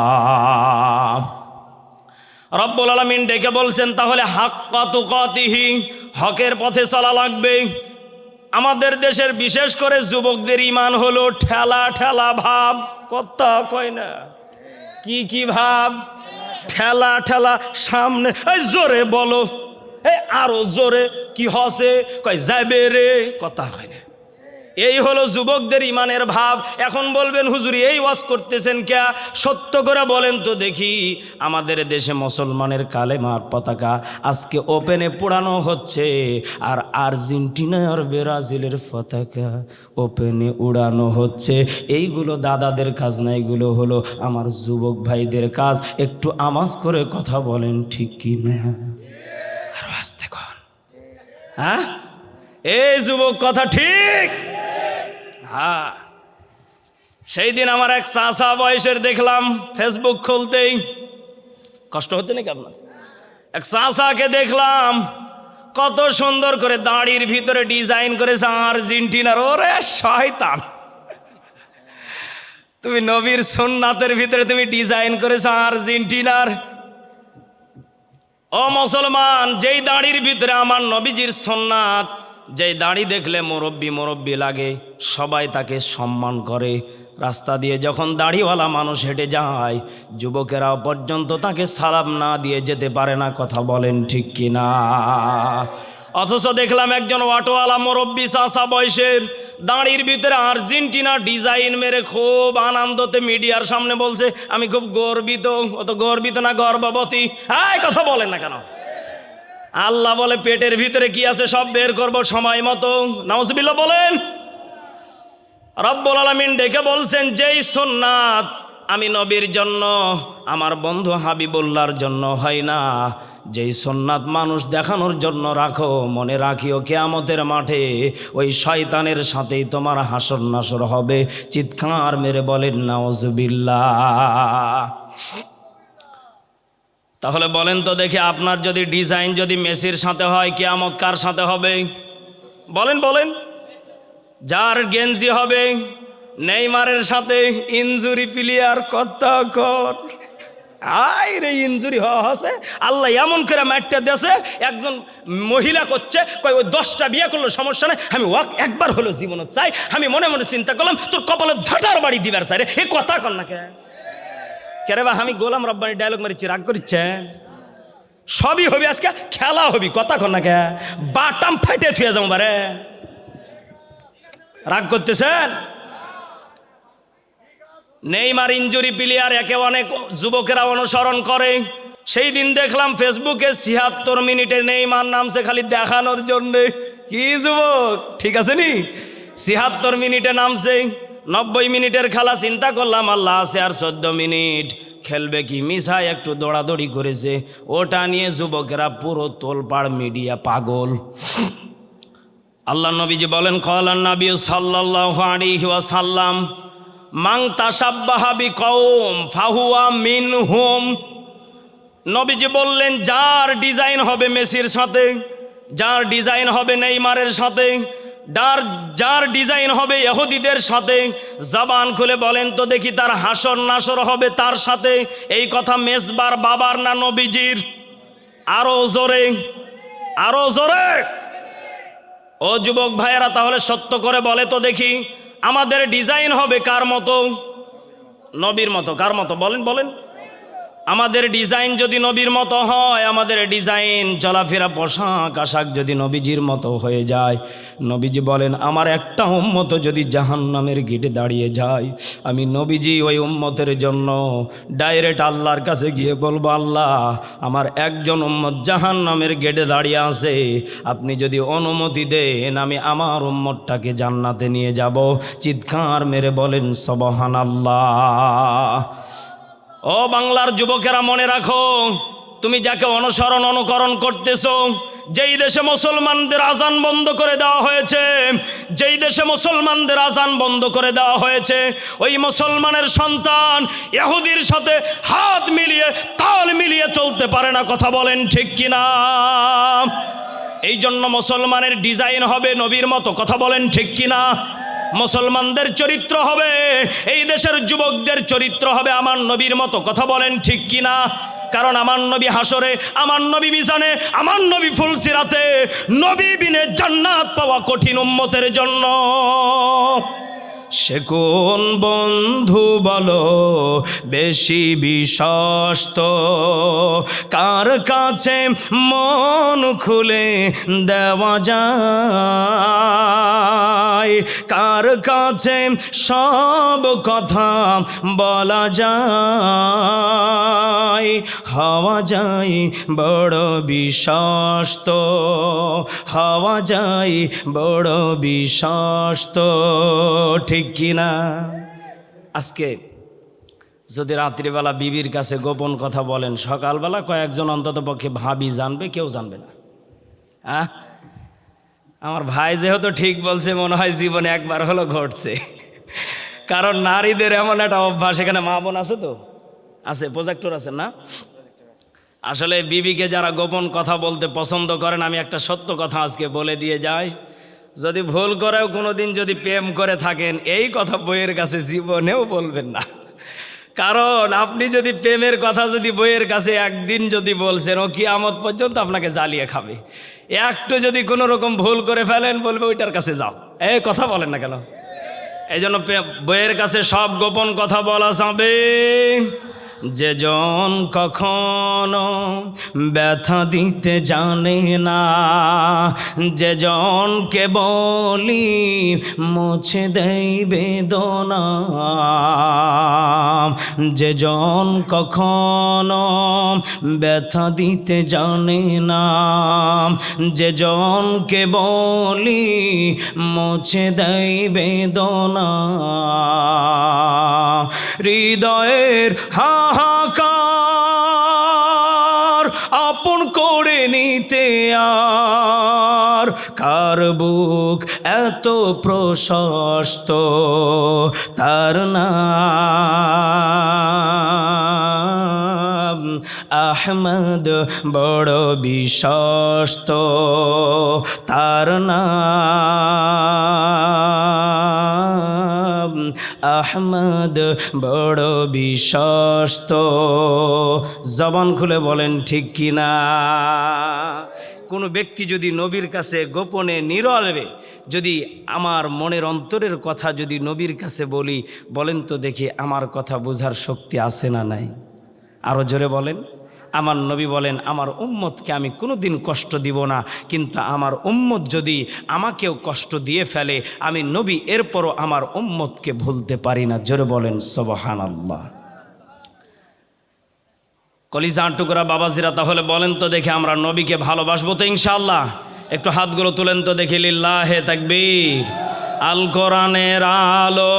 রব্বুল আলামিন ডেকে বলছেন, তাহলে হাক্কা তুকাতিহি, হকের পথে চলা লাগবে। আমাদের দেশের বিশেষ করে যুবকদের ইমান হলো ঠেলা ঠেলা ভাব। কথা কয় না? কি কি ভাব? ঠেলা ঠেলা। সামনে এই জোরে বলো, এই আরো জোরে। কি হসে? কয় যাবে রে। কথা কয় না। এই হলো যুবকদের ইমানের ভাব। এখন বলবেন হুজুর এই ওয়াজ করতেছেন কে? সত্য করে বলেন তো দেখি, আমাদের দেশে মুসলমানের কালেমার পতাকা আজকে ওপেনে পোড়ানো হচ্ছে, আর আর্জেন্টিনা আর ব্রাজিলের পতাকা ওপেনে উড়ানো হচ্ছে। এইগুলো দাদাদের কাজ না, এগুলো হলো আমার যুবক ভাইদের কাজ। একটু আওয়াজ করে কথা বলেন, ঠিক কি না? আর আস্তে কর। হ্যাঁ, এই যুবক কথা ঠিক। হ্যাঁ, সেই দিন আমার এক চাচা বয়সের দেখলাম ফেসবুক খুলতেই, কষ্ট হচ্ছে নাকি আপনার? এক চাচাকে দেখলাম কত সুন্দর করে দাড়ির ভিতরে ডিজাইন করেছে আর্জেন্টিনার। ওরে শয়তান, তুমি নবীর সুন্নাতের ভিতরে তুমি ডিজাইন করেছো আর্জেন্টিনার। ও মুসলমান, যেই দাড়ির ভিতরে আমার নবীজির সুন্নাত, যেই দাড়ি দেখলে মুরব্বি মুরব্বি লাগে, সবাই তাকে সম্মান করে। রাস্তা দিয়ে যখন দাড়িওয়ালা মানুষ হেঁটে যায়, যুবকেরাও পর্যন্ত তাকে সালাম না দিয়ে যেতে পারে না। কথা বলেন ঠিক কিনা? অথচ দেখলাম একজন অটোওয়ালা মুরব্বি চাচা বয়সের, দাড়ির ভিতরে আর্জেন্টিনা ডিজাইন মেরে খুব আনন্দতে মিডিয়ার সামনে বলছে, আমি খুব গর্বিত। অত গর্বিত না গর্ভবতী? এই কথা বলেন না কেন? আল্লাহ বলে পেটের ভিতরে কি আছে সব বের করব সময় মতো। নাউজুবিল্লাহ বলেন। রব্বুল আলামিন ডেকে বলছেন, যেই সুন্নাত আমি নবীর জন্য, আমার বন্ধু হাবিবুল্লাহর জন্য হয় না, যেই সুন্নাত মানুষ দেখানোর জন্য রাখো, মনে রাখিও কিয়ামতের মাঠে ওই শয়তানের সাথেই তোমার হাসর নাসর হবে। চিৎকার মেরে বলেন নাউজুবিল্লাহ। তাহলে বলেন তো দেখি, আপনার যদি ডিজাইন যদি মেসির সাথে হয়, কিয়ামত কার সাথে হবে? বলেন বলেন। যার গেঞ্জি হবে নেইমারের সাথে, ইনজুরি প্লেয়ার। কত কর আই রে ইনজুরি হচ্ছে, আল্লাহ এমন করে ম্যাটটা দেশে। একজন মহিলা করছে, কয় ওই 10টা বিয়ে করলো সমস্যা নেই, আমি ওয়াক একবার হলো জীবনে চাই। আমি মনে মনে চিন্তা করলাম, তোর কপালে ঝাঁটার বাড়ি দিবার চাই রে। এই কথা কর না কে রে বা? আমি গোলাম রব্বানি ডায়লগ মারিচ্ছি, রাগ করিচ্ছে? সবই হবি, আজকে খেলা হবি। কথা কর না কে? বাটাম ফাইটে থুয়ে যাবো বারে। রাগ করতেছেন? নেইমার ইনজুরি প্লেয়ার, একে অনেক যুবকেরা অনুসরণ করে। সেই দিন দেখলাম ফেসবুকে ৭৬ মিনিটে নেইমার নামছে খালি দেখানোর জন্য। কি যুবক, ঠিক আছে নি? ৭৬ মিনিটে নামছে। 90 মিনিটের খেলা। চিন্তা করলাম আল্লাহ আছে আর 14 মিনিট, খেলবে কি? মিশায় একটু দৌড়াদৌড়ি করেছে, ওটা নিয়ে যুবকেরা পুরো তোলপাড়, মিডিয়া পাগল। আল্লাহ নবীজি বলেন ক্বালান নবী সাল্লাল্লাহু আলাইহি ওয়াসাল্লাম মান তাশাব্বাহা বিকওম ফাহুয়া মিনহুম। নবীজি বললেন যার ডিজাইন হবে মেসির সাথে, যার ডিজাইন হবে নেইমারের সাথে, যার ডিজাইন হবে ইহুদিদের সাথে, জবান খুলে বলেন তো দেখি তার হাসর নাসর হবে তার সাথে। এই কথা মেসবার বাবার না নবীজির? আরো জোরে, আরো জোরে। ও যুবক ভাইয়েরা, তাহলে সত্য করে বলে তো দেখি আমাদের ডিজাইন হবে কার মতো? নবীর মতো। কার মতো বলেন বলেন? আমাদের ডিজাইন যদি নবীর মতো হয়, আমাদের ডিজাইন চলাফেরা পোশাক আশাক যদি নবীজির মতো হয়ে যায়, নবীজি বলেন আমার একটা উম্মত যদি জাহান্নামের গেটে দাঁড়িয়ে যায়, আমি নবীজি ওই উম্মতের জন্য ডাইরেক্ট আল্লাহর কাছে গিয়ে বলবো, আল্লাহ আমার একজন উম্মত জাহান্নামের গেটে দাঁড়িয়ে আছে, আপনি যদি অনুমতি দেন আমি আমার উম্মতটাকে জান্নাতে নিয়ে যাব। চিৎকার মেরে বলেন সুবহানাল্লাহ। ও বাংলার যুবকেরা, মনে রাখো তুমি যাকে অনুসরণ অনুকরণ করতেছো, যেই দেশে মুসলমানদের আজান বন্ধ করে দেওয়া হয়েছে, যেই দেশে মুসলমানদের আজান বন্ধ করে দেওয়া হয়েছে, ওই মুসলমানের সন্তান ইহুদির সাথে হাত মিলিয়ে তাল মিলিয়ে চলতে পারে না। কথা বলেন ঠিক কিনা? এই জন্য মুসলমানের ডিজাইন হবে নবীর মতো। কথা বলেন ঠিক কিনা? মুসলমানদের চরিত্র হবে, এই দেশের যুবকদের চরিত্র হবে আমার নবীর মতো। কথা বলেন ঠিক কিনা? কারণ আমার নবী হাসরে, আমার নবী মিজানে, আমার নবী ফুলসিরাতে, নবী বিনে জান্নাত পাওয়া কঠিন উম্মতের জন্য। সে কোন বন্ধু বলো বেশি বিশ্বস্ত, কার কাছে মন খুলে দেওয়া যায়, কার কাছে সব কথা বলা যায়, হওয়া যায় বড় বিশ্বস্ত, হওয়া যায় বড় বিশ্বস্ত। ঠিক কিনা? আজকে যদি রাত্রিবেলা বিবির কাছে গোপন কথা বলেন, সকালবেলা কয়েকজন অন্তত পক্ষে ভাবি জানবে, কেউ জানবে না। আমার ভাই যেহেতু ঠিক বলছে, মনে হয় জীবনে একবার হলো ঘটছে। কারণ নারীদের এমন একটা অভ্যাস, এখানে মা বোন আছে তো, আছে, প্রজেক্টর আছে না? আসলে বিবিকে যারা গোপন কথা বলতে পছন্দ করেন, আমি একটা সত্য কথা আজকে বলে দিয়ে যাই, যদি ভুল করেও কোনোদিন যদি প্রেম করে থাকেন, এই কথা বইয়ের কাছে জীবনেও বলবেন না। কারণ আপনি যদি প্রেমের কথা যদি বইয়ের কাছে একদিন যদি বলছেন, ও কিয়ামত পর্যন্ত আপনাকে জ্বালিয়ে খাবে। একটু যদি কোনো রকম ভুল করে ফেলেন, বলবে ওইটার কাছে যাও। এই কথা বলেন না কেন? এই জন্য বইয়ের কাছে সব গোপন কথা বলা যাবে। যেজন কখনো ব্যথা দিতে জানে না, যেজনকে বলি মুছে দেই বেদনা, যেজন কখনো ব্যথা দিতে জানে না, যেজনকে বলি মুছে দেই বেদনা, হৃদয়ের হাহাকার আপন করে নিতে আর কার বুক এত প্রশস্ত, তার নাম আহমদ বড় বিশ্বস্ত, তার নাম আহমদ বড় বিশ্বস্ত। জবান খুলে বলেন ঠিক কিনা? কোনো ব্যক্তি যদি নবীর কাছে গোপনে নীরবে যদি আমার মনের অন্তরের কথা যদি নবীর কাছে বলি, বলেন তো দেখি আমার কথা বোঝার শক্তি আছে না নাই? আরো জোরে বলেন। আমার নবী বলেন, আমার উম্মতকে আমি কোনোদিন কষ্ট দিব না, কিন্তু আমার উম্মত যদি আমাকেও কষ্ট দিয়ে ফেলে, আমি নবী এরপরও আমার উম্মতকে ভুলতে পারি না। জোরে বলেন সুবহানাল্লাহ। কলিজার টুকরা বাবাজিরা, তাহলে বলেন তো দেখি আমরা নবীকে ভালোবাসবো তো ইনশাআল্লাহ? একটু হাতগুলো তুলেন তো দেখি। লিল্লাহে তাকবীর। আল কোরআনের আলো,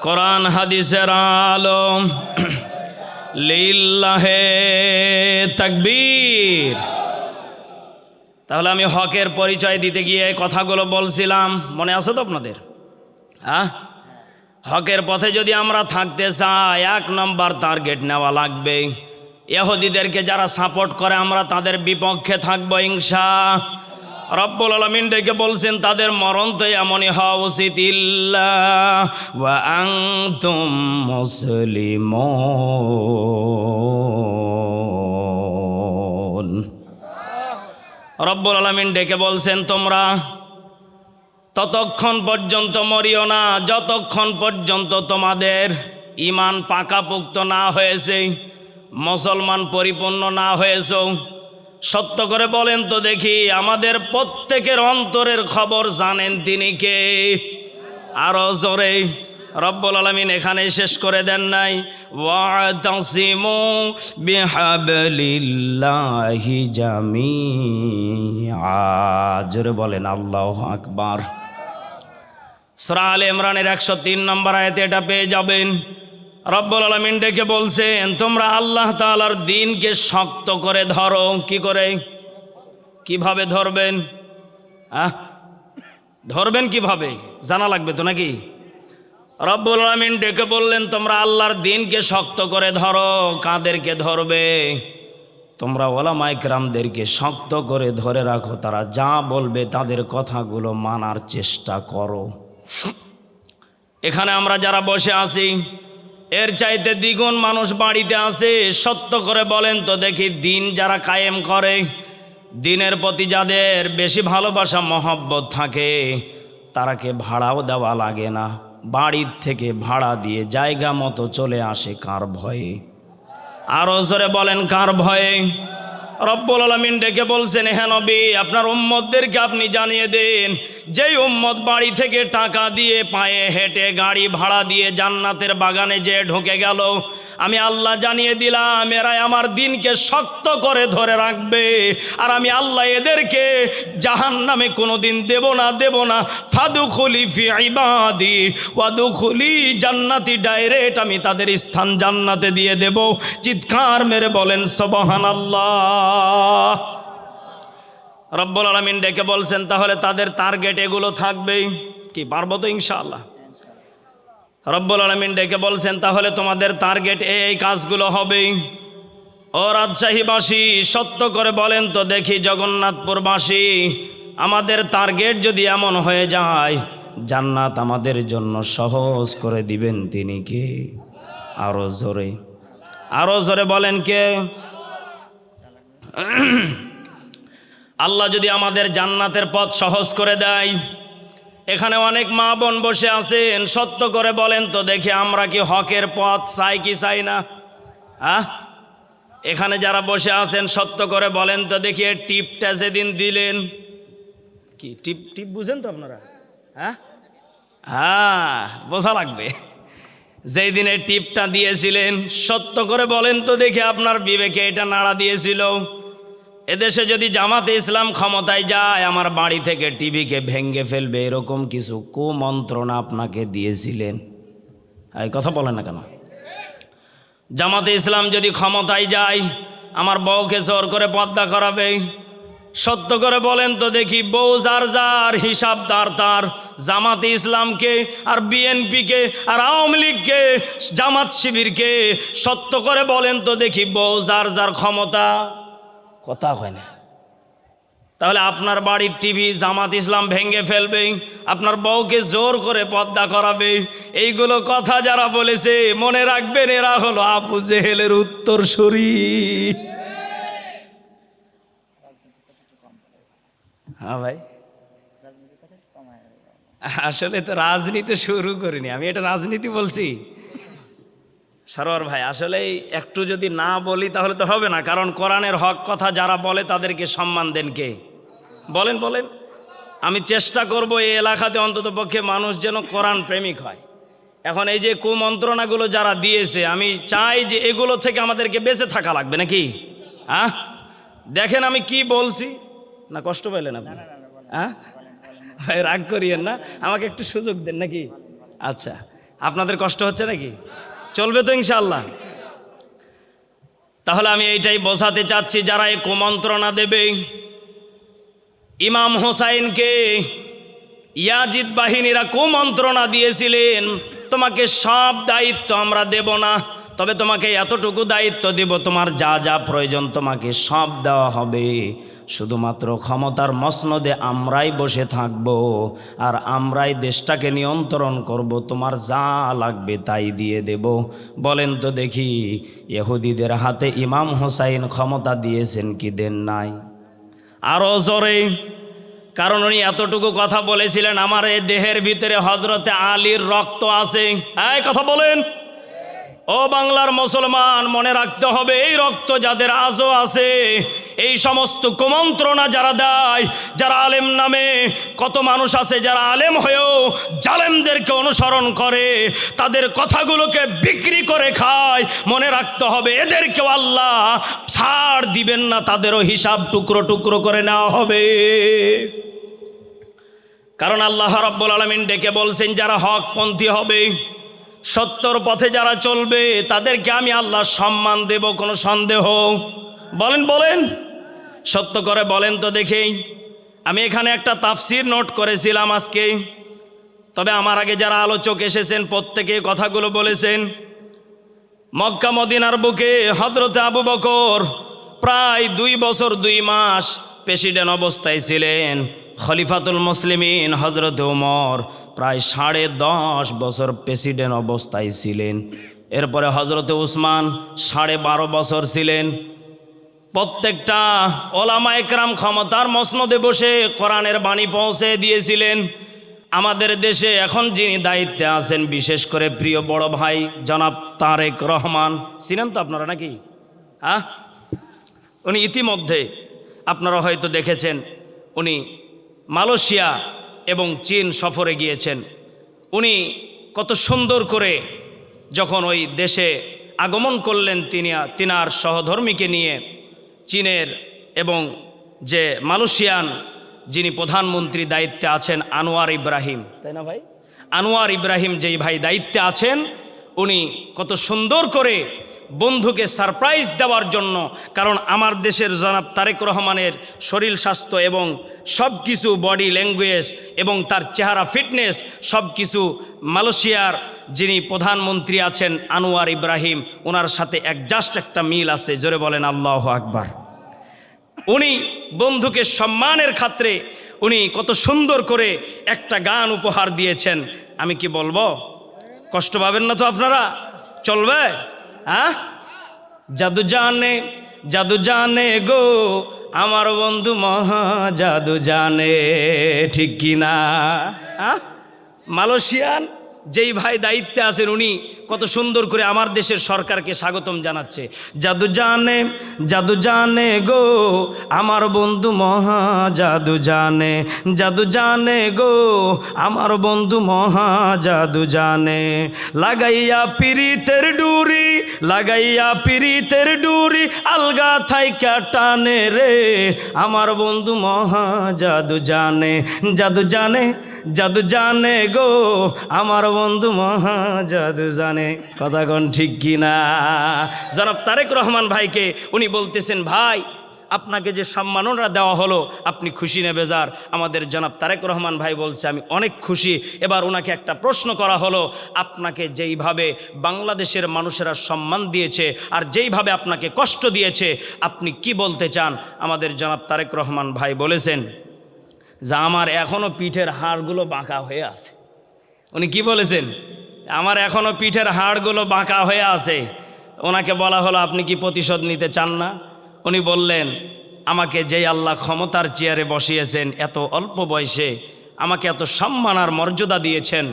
কোরআন হাদিসের আলো, লিল্লাহে তাকবীর। তাহলে আমি হকের পরিচয় দিতে গিয়ে কথাগুলো বলছিলাম, মনে আছে তো আপনাদের? হ্যাঁ, হকের পথে যদি আমরা থাকতে চাই 1 নম্বর টার্গেট নেওয়া লাগবে। ইহুদিদেরকে যারা সাপোর্ট করে আমরা তাদের বিপক্ষে থাকবো ইনশাআল্লাহ। রব্বুল আলামিন ডেকে বলছেন তাদের মরণ তো এমনই হওয়া উচিত, ইল্লা ওয়া আনতুম মুসলিমুন। রব্বুল আলামিন ডেকে বলছেন তোমরা ততক্ষণ পর্যন্ত মরিও না যতক্ষণ পর্যন্ত তোমাদের ঈমান পাকাপোক্ত না হয়েছে, মুসলমান পরিপূর্ণ না হয়েছ। সত্য করে বলেন তো দেখি, আমাদের প্রত্যেকের অন্তরের খবর জানেন তিনি কে? আরো জোরে। রব্বুল আলামিন এখানে শেষ করে দেন নাই, ওয়াতাসিমু বিহাবলিল্লাহি জামিআ। জোরে বলেন আল্লাহু আকবার। সূরা আলে ইমরানের 103 নম্বর আয়াতে এটা পেয়ে যাবেন। রব্বুল আলামিন ডেকে বলছেন তোমরা আল্লাহ তাআলার দ্বীনকে শক্ত করে ধরো। কি করে? কিভাবে ধরবেন? ধরবেন কিভাবে জানা লাগবে তো নাকি? রব্বুল আলামিন ডেকে বললেন তোমরা আল্লাহর দ্বীনকে শক্ত করে ধরো। কাদেরকে ধরবে? তোমরা ওলামায়ে কেরামদেরকে শক্ত করে ধরে রাখো, তারা যা বলবে তাদের কথাগুলো মানার চেষ্টা করো। এখানে আমরা যারা বসে আছি এর চাইতে দ্বিগুণ মানুষ বাড়িতে আছে। সত্য করে বলেন তো দেখি, দিন যারা কায়েম করে, দিনের প্রতি যাদের বেশি ভালোবাসা মহব্বত থাকে, তারাকে ভাড়াও দেওয়া লাগে না, বাড়ির থেকে ভাড়া দিয়ে জায়গা মতো চলে আসে কার ভয়ে? আরো জোরে বলেন কার ভয়ে? রব্বুল আলামিন ডেকে বলছেন হে নবী আপনার উম্মতদেরকে আপনি জানিয়ে দেন, যেই উম্মত বাড়ি থেকে টাকা দিয়ে পায়ে হেঁটে গাড়ি ভাড়া দিয়ে জান্নাতের বাগানে যে ঢুকে গেল, আমি আল্লাহ জানিয়ে দিলাম এরা আমার দ্বীনকে শক্ত করে ধরে রাখবে, আর আমি আল্লাহ এদেরকে জাহান্নামে কোনোদিন দেব না। ফাদুখুলি ফি ইবাদি ওয়াদুখুলি জান্নাতি, ডাইরেক্ট আমি তাদের স্থান জান্নাতে দিয়ে দেব। চিৎকার মেরে বলেন সুবহানাল্লাহ। রব্বুল আলামিন ডেকে বলছেন তাহলে তাদের টার্গেট এগুলো থাকবেই। কি পারবো তো ইনশাআল্লাহ? রব্বুল আলামিন ডেকে বলছেন তাহলে তোমাদের টার্গেট এই কাজগুলো হবে। ও রাজশাহীবাসী সত্য করে বলেন তো দেখি, জগন্নাথপুরবাসী আমাদের টার্গেট যদি এমন হয়ে যায়, জান্নাত আমাদের জন্য সহজ করে দিবেন তিনি কে? আরো জোরে বলেন কে? আল্লাহ যদি আমাদের জান্নাতের পথ সহজ করে দেয়, এখানে অনেক মা বোন বসে আছেন, সত্য করে বলেন তো দেখি আমরা কি হকের পথ চাই কি চাই না? এখানে যারা বসে আছেন সত্য করে বলেন তো দেখি, টিপটা যেদিন দিলেন, কি টিপ বুঝেন তো আপনারা? বোঝা লাগবে। যেই দিনে টিপটা দিয়েছিলেন সত্য করে বলেন তো দেখি আপনার বিবেকে এটা নাড়া দিয়েছিল? এদেশে যদি জামাতে ইসলাম ক্ষমতায় যায় আমার বাড়ি থেকে টিভিকে ভেঙে ফেলবে, এরকম কিছু কুমন্ত্রণা আপনাকে দিয়েছিলেন? এই কথা বলেন না কেন? জামাতে ইসলাম যদি ক্ষমতায় যায় আমার বউকে জোর করে পর্দা করাবে, সত্য করে বলেন তো দেখি, বউ যার হিসাব তার। জামাতে ইসলামকে আর বিএনপিকে আর আওয়ামী লীগকে, জামাত শিবিরকে সত্য করে বলেন তো দেখি, বউ যার ক্ষমতা। কথা হয় না। তাহলে আপনার বাড়ির টিভি জামাত ইসলাম ভেঙে ফেলবে, আপনার বউকে জোর করে পর্দা করাবে। এইগুলো কথা যারা বলেছে মনে রাখবেন এরা হলো আবু জেহেলের উত্তরসূরি। হ্যাঁ ভাই, আসলে তো রাজনীতি শুরু করিনি আমি, এটা রাজনীতি বলছি। সরোয়ার ভাই আসলে একটু যদি না বলি তাহলে তো হবে না, কারণ কোরআনের হক কথা যারা বলে তাদেরকে সম্মান দেন কে? বলেন। আমি চেষ্টা করব এই এলাকাতে অন্তত পক্ষে মানুষ যেন কোরআন প্রেমিক হয়। এখন এই যে কুমন্ত্রণাগুলো যারা দিয়েছে, আমি চাই যে এগুলো থেকে আমাদেরকে বেঁচে থাকা লাগবে নাকি? দেখেন আমি কি বলছি, না কষ্ট পেলেন আপনি? ভাই রাগ করিয়েন না, আমাকে একটু সুযোগ দেন নাকি? আচ্ছা, আপনাদের কষ্ট হচ্ছে নাকি? চলবে তো ইনশাআল্লাহ? তাহলে আমি এইটাই বোঝাতে চাচ্ছি, যারা এই কুমন্ত্রণা দেবে ইমাম হোসাইনকে ইয়াজিদ বাহিনীরা কুমন্ত্রণা দিয়েছিলেন, তোমাকে সব দায়িত্ব আমরা দেব না, তবে তোমাকে এতটুকু দায়িত্ব দেব, তোমার যা যা প্রয়োজন তোমাকে সব দেওয়া হবে, শুধুমাত্র ক্ষমতার মসনদে আমরাই বসে থাকব আর আমরাই দেশটাকে নিয়ন্ত্রণ করব, তোমার যা লাগবে তাই দিয়ে দেব। বলেন তো দেখি, ইহুদিদের হাতে ইমাম হোসাইন ক্ষমতা দিয়েছেন কি দেন নাই? আরও জোরে, কারণ উনি এতটুকু কথা বলেছিলেন, আমার এই দেহের ভিতরে হজরতে আলীর রক্ত আছে। এই কথা বলেন। ও বাংলার মুসলমান, মনে রাখতে হবে, এই রক্ত যাদের আজও আছে, এই সমস্ত কুমন্ত্রণা যারা দেয়, যারা আলেম নামে, কত মানুষ আছে যারা আলেম হয়েও জালেমদেরকে অনুসরণ করে, তাদের কথাগুলোকে বিক্রি করে খায়, মনে রাখতে হবে এদেরকেও আল্লাহ ছাড় দিবেন না, তাদেরও হিসাব টুকরো টুকরো করে নেওয়া হবে। কারণ আল্লাহ রাব্বুল আলামিন ডেকে বলছেন, যারা হকপন্থী হবে, সত্যর পথে যারা চলবে, তাদেরকে আমি আল্লাহ সম্মান দেব, কোনো সন্দেহ? বলেন বলেন, সত্য করে বলেন তো দেখেই। আমি এখানে একটা তাফসির নোট করেছিলাম আজকে, তবে আমার আগে যারা আলোচক এসেছেন প্রত্যেকে কথাগুলো বলেছেন। মক্কা মদিনার বুকে হযরতে আবু বকর প্রায় 2 বছর 2 মাস প্রেসিডেন্ট অবস্থায় ছিলেন। খলিফাতুল মুসলিমিন হযরতে ওমর প্রায় 10.5 বছর প্রেসিডেন্ট অবস্থায় ছিলেন। এরপরে হযরতে উসমান 12.5 বছর ছিলেন। প্রত্যেকটা ওলামা একরাম ক্ষমতার মসনদে বসে কোরআনের বাণী পৌঁছে দিয়েছিলেন। আমাদের দেশে এখন যিনি দায়িত্বে আছেন, বিশেষ করে প্রিয় বড় ভাই জনাব তারেক রহমান, ছিলেন তো আপনারা নাকি? হ্যাঁ, উনি ইতিমধ্যে আপনারা হয়তো দেখেছেন, উনি মালয়েশিয়া এবং চীন সফরে গিয়েছেন। উনি কত সুন্দর করে যখন ওই দেশে আগমন করলেন, তিনার সহধর্মীকে নিয়ে, চীনের এবং যে মালয়েশিয়ান যিনি প্রধানমন্ত্রী দায়িত্বে আছেন আনোয়ার ইব্রাহিম, তাই না ভাই? আনোয়ার ইব্রাহিম যেই ভাই দায়িত্বে আছেন, উনি কত সুন্দর করে বন্ধুকে সারপ্রাইজ দেওয়ার জন্য, কারণ আমার দেশের জনাব তারেক রহমানের শরীর স্বাস্থ্য এবং সব কিছু, বডি ল্যাঙ্গুয়েজ এবং তার চেহারা ফিটনেস সব কিছু মালয়েশিয়ার যিনি প্রধানমন্ত্রী আছেন আনোয়ার ইব্রাহিম, ওনার সাথে জাস্ট একটা মিল আছে। জোরে বলেন আল্লাহু আকবার। উনি বন্ধুকে সম্মানের খাতিরে উনি কত সুন্দর করে একটা গান উপহার দিয়েছেন। আমি কি বলবো? কষ্ট পাবেন না তো আপনারা? চলবে? হ্যাঁ, জাদু জানে, জাদু জানে গো আমার বন্ধু মহা জাদু জানে, ঠিক কি না? হ্যাঁ, মালয়েশিয়ান যেই ভাই দায়িত্বে আছেন, উনি কত সুন্দর করে আমার দেশের সরকারকে স্বাগতম জানাচ্ছে। জাদু জানে, জাদু জানে গো আমার বন্ধু মহা জাদু জানে, জাদু জানে গো আমার বন্ধু মহা জাদু জানে, লাগাইয়া পিরিতের ডুরি, লাগাইয়া পিরিতের ডুরি আলগা থাইকা টানে রে, আমার বন্ধু মহা জাদু জানে, জাদু জানে, জাদু জানে গো আমার বন্ধু মহা জাদু জানে। কথা কোন ঠিক কি না? জনাব তারেক রহমান ভাইকে উনি বলতেছেন, ভাই আপনাকে যে সম্মাননা দেওয়া হলো আপনি খুশি না বেজার? আমাদের জনাব তারেক রহমান ভাই বলছে, আমি অনেক খুশি। এবার ওনাকে একটা প্রশ্ন করা হলো, আপনাকে যেইভাবে বাংলাদেশের মানুষেরা সম্মান দিয়েছে আর যেইভাবে আপনাকে কষ্ট দিয়েছে, আপনি কি বলতে চান? আমাদের জনাব তারেক রহমান ভাই বলেছেন যে আমার এখনও পিঠের হাড়গুলো বাঁকা হয়ে আছে। উনি কি বলেছেন? আমার এখনও পিঠের হাড়গুলো বাঁকা হয়ে আছে। ওনাকে বলা হলো, আপনি কি প্রতিশোধ নিতে চান না? উনি বললেন, আমাকে যেই আল্লাহ ক্ষমতার চেয়ারে বসিয়েছেন, এত অল্প বয়সে আমাকে এত সম্মান আর মর্যাদা দিয়েছেন,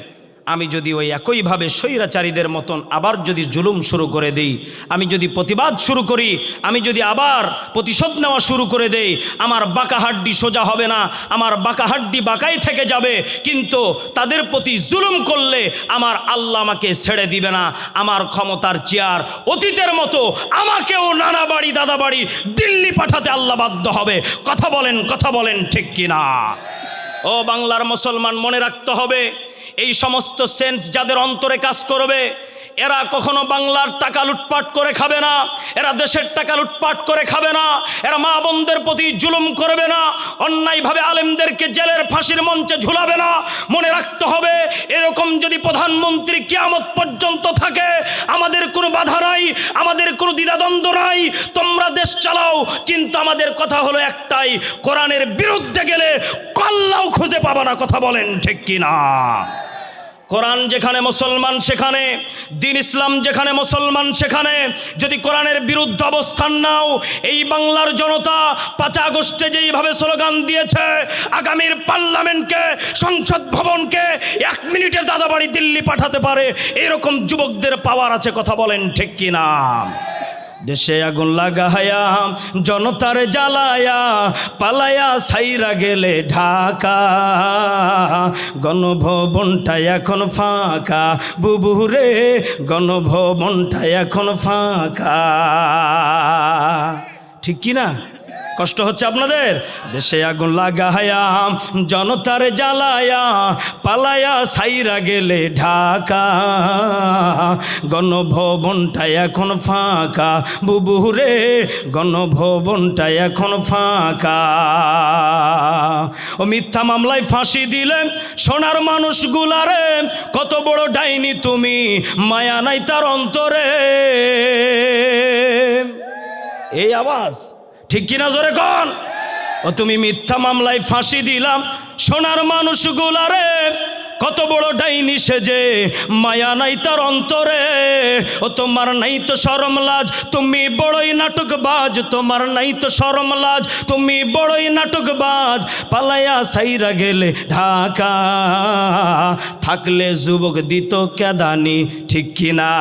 আমি যদি ওই একইভাবে স্বৈরাচারীদের মতন আবার যদি জুলুম শুরু করে দিই, আমি যদি প্রতিবাদ শুরু করি, আমি যদি আবার প্রতিশোধ নেওয়া শুরু করে দেই, আমার বাঁকা হাড্ডি সোজা হবে না, আমার বাঁকা হাড্ডি বাঁকাই থেকে যাবে। কিন্তু তাদের প্রতি জুলুম করলে আমার আল্লাহ আমাকে ছেড়ে দিবে না। আমার ক্ষমতার চেয়ার অতীতের মতো আমাকেও নানা বাড়ি দাদা বাড়ি দিল্লি পাঠাতে আল্লাহ বাধ্য হবে। কথা বলেন, কথা বলেন ঠিক কিনা? ও বাংলার মুসলমান, মনে রাখতে হবে, এই সমস্ত সেন্স যাদের অন্তরে কাজ করবে, এরা কখনো বাংলার টাকা লুটপাট করে খাবে না, এরা দেশের টাকা লুটপাট করে খাবে না, এরা মা বোনদের প্রতি জুলুম করবে না, অন্যায়ভাবে আলেমদেরকে জেলের ফাঁসির মঞ্চে ঝুলাবে না। মনে রাখতে হবে, এরকম যদি প্রধানমন্ত্রী কিয়ামত পর্যন্ত থাকে, আমাদের কোনো বাধা নাই, আমাদের কোনো দ্বিধাদ্বন্দ্ব নাই, তোমরা দেশ চালাও, কিন্তু আমাদের কথা হলো একটাই, কোরআনের বিরুদ্ধে গেলে কল্লাও খুঁজে পাবা না। কথা বলেন ঠিক কিনা? কোরআন যেখানে মুসলমান সেখানে, দ্বীন ইসলাম যেখানে মুসলমান সেখানে যদি কোরআনের বিরুদ্ধে অবস্থান নাও, এই বাংলার জনতা 5 আগস্টে যেইভাবে স্লোগান দিয়েছে, আগামীর পার্লামেন্টকে, সংসদ ভবনকে 1 মিনিটের দাদাবাড়ি দিল্লি পাঠাতে পারে, এরকম যুবকদের পাওয়ার আছে। কথা বলেন ঠিক কিনা? দেশে আগুন লাগায়া জনতার জ্বালায়া পালায়া সাইরা গেলে ঢাকা, গণভবনটা এখন ফাঁকা, বুবুরে গণভবনটা এখন ফাঁকা। ঠিক কি না? কষ্ট হচ্ছে আপনাদের? দেশে আগুন লাগায়া জনতার জ্বালায়া পালায়া সাইরা গেলে ঢাকা, গণভবনটা এখন ফাঁকা, বুবুরে গণভবনটা এখন ফাঁকা। ও মিথ্যা মামলায় ফাঁসি দিলে সোনার মানুষগুলারে, কত বড় ডাইনি তুমি, মায়া নাই তার অন্তরে। এই আওয়াজ ঠিক কিনা? জোরে কোন? ও তুমি মিথ্যা মামলায় ফাঁসি দিলাম সোনার মানুষগুলারে, কত বড় ডাইনি সেজে, মায়া নাই তার অন্তরে। ও তোমার নাই তো শরম লাজ, তুমি বড়ই নাটকবাজ, তোমার নাই তো শরম লাজ, তুমি বড়ই নাটকবাজ, পালায়া সাইরা গেলে ঢাকা, থাকলে যুবক দিত কেদানি। ঠিক কিনা?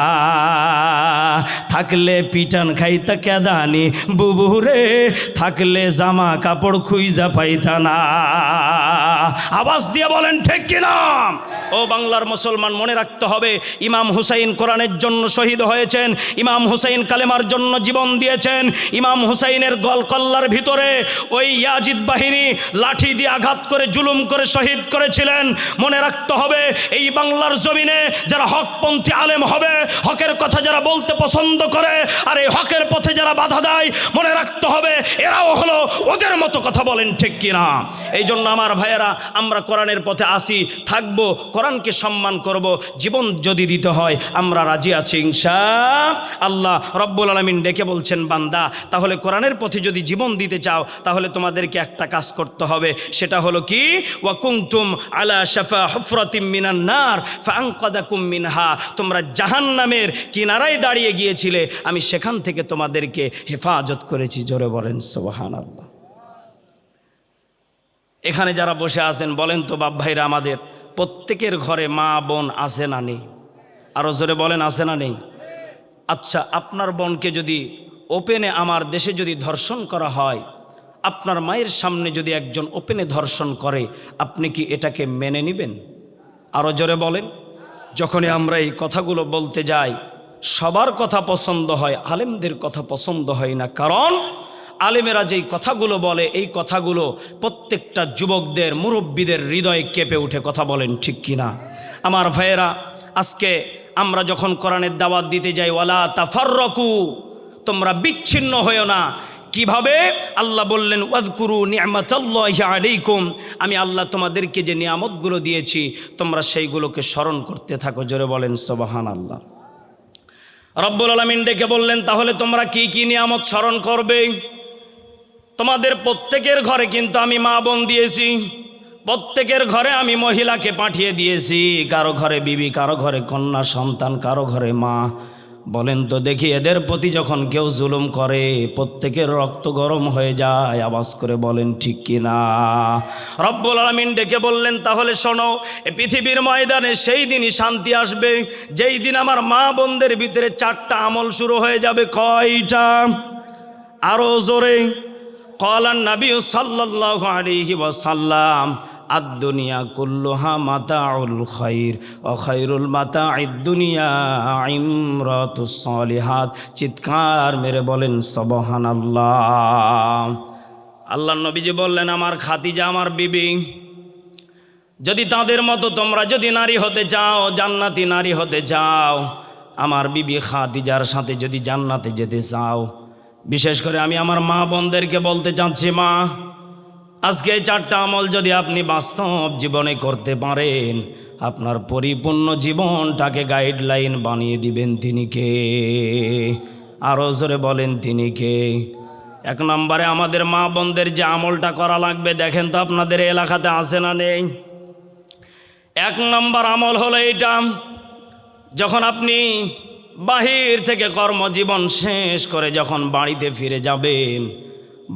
থাকলে পিটান খাইতা কেদানি, বুবুরে থাকলে জামা কাপড় খুইজা পাইতা না। আওয়াজ দিয়ে বলেন ঠিক কিনা? ও বাংলার মুসলমান, মনে রাখতে হবে, ইমাম হুসাইন কোরআনের জন্য শহীদ হয়েছেন, ইমাম হুসাইন কালেমার জন্য জীবন দিয়েছেন। ইমাম হুসাইনের গলকল্লার ভিতরে ওই ইয়াজিদ বাহিনী লাঠি দিয়ে আঘাত করে জুলুম করে শহীদ করেছিলেন। মনে রাখতে হবে, এই বাংলার জমিনে যারা হকপন্থী আলেম হবে, হকের কথা যারা বলতে পছন্দ করে, আর এই হকের পথে যারা বাধা দেয়, মনে রাখতে হবে এরাও হলো ওদের মতো। কথা বলেন ঠিক কিনা? এই জন্য আমার ভাইয়েরা, আমরা কোরআনের পথে আসি, থাকবো, কোরআনকে সম্মান করব, জীবন যদি দিতে হয় আমরা রাজি আছি ইনশাআল্লাহ। রব্বুল আলামিন ডেকে বলছেন, বান্দা তাহলে কোরআনের পথে যদি জীবন দিতে চাও, তাহলে তোমাদেরকে একটা কাজ করতে হবে, সেটা হলো কি? ওয়া কুনতুম আলা শাফা হুফরাতিম মিনান নার ফাআনকাদাকুম মিনহা, তোমরা জাহান্নামের কিনারায় দাঁড়িয়ে গিয়েছিলে, আমি সেখান থেকে তোমাদেরকে হেফাজত করেছি। জোরে বলেন সুবহানাল্লাহ। এখানে যারা বসে আছেন, বলেন তো বাপ ভাইরা, আমাদের প্রত্যেকের ঘরে মা বোন আছে না নেই? আরও জোরে বলেন, আছে না নেই? আচ্ছা, আপনার বোনকে যদি ওপেনে আমার দেশে যদি ধর্ষণ করা হয়, আপনার মায়ের সামনে যদি একজন ওপেনে ধর্ষণ করে, আপনি কি এটাকে মেনে নেবেন? আরও জোরে বলেন। যখনই আমরা এই কথাগুলো বলতে যাই, সবার কথা পছন্দ হয়, আলেমদের কথা পছন্দ হয় না। কারণ আলেমেরা যেই কথাগুলো বলে, এই কথাগুলো প্রত্যেকটা যুবকদের, মুরব্বীদের হৃদয়ে কেঁপে উঠে। কথা বলেন ঠিক কিনা? আমার ভাইয়েরা, আজকে আমরা যখন কোরআনের দাওয়াত দিতে যাই, ওয়ালা তাফাররাকু, তোমরা বিচ্ছিন্ন হয়েও না। কিভাবে? আল্লাহ বললেন, ওয়াজকুরু নি'মাতাল্লাহি আলাইকুম, আমি আল্লাহ তোমাদেরকে যে নিয়ামতগুলো দিয়েছি, তোমরা সেইগুলোকে স্মরণ করতে থাকো। জোরে বলেন সুবহানাল্লাহ। রব্বুল আলামিন ডেকে বললেন, তাহলে তোমরা কি কি নিয়ামত স্মরণ করবে? তোমাদের প্রত্যেকের ঘরে কিন্তু আমি মা বোন দিয়েছি, প্রত্যেকের ঘরে আমি মহিলাকে পাঠিয়ে দিয়েছি, কারো ঘরে বিবি, কারো ঘরে কন্যা সন্তান, কারো ঘরে মা। বলেন তো দেখি, এদের প্রতি যখন কেউ জুলুম করে, প্রত্যেকের রক্ত গরম হয়ে যায়। আওয়াজ করে বলেন ঠিক কিনা? রব্বুল আলামিন ডেকে বললেন, তাহলে শোনো, এই পৃথিবীর ময়দানে সেই দিনই শান্তি আসবে, যেই দিন আমার মা বোনদের ভিতরে 4টা আমল শুরু হয়ে যাবে। কয়টা? আরো জোরে। ক্বালান নবী সাল্লাল্লাহু আলাইহি ওয়াসাল্লাম, আদ-দুনিয়া কুল্লুহা মাতাউল খাইর ওয়া খাইরুল মাতাইদ দুনিয়া ইমরাতুস সালিহাত। চিৎকার মেরে বলেন সুবহানাল্লাহ। আল্লাহর নবীজি বললেন, আমার খাদিজা, আমার বিবি, যদি তাদের মতো তোমরা যদি নারী হতে চাও, জান্নাতি নারী হতে চাও, আমার বিবি খাদিজার সাথে যদি জান্নাতে যেতে চাও, বিশেষ করে আমি আমার মা বোনদেরকে বলতে চাচ্ছি, মা, আজকে এই 4টা আমল যদি আপনি বাস্তব জীবনে করতে পারেন, আপনার পরিপূর্ণ জীবনটাকে গাইডলাইন বানিয়ে দিবেন। তিনি কে? আরও জোরে বলেন, তিনি কে? 1 নম্বরে আমাদের মা বোনদের যে আমলটা করা লাগবে, দেখেন তো আপনাদের এলাকাতে আছে না নেই? 1 নম্বর আমল হলো এটা, যখন আপনি বাহির থেকে কর্মজীবন শেষ করে যখন বাড়িতে ফিরে যাবেন,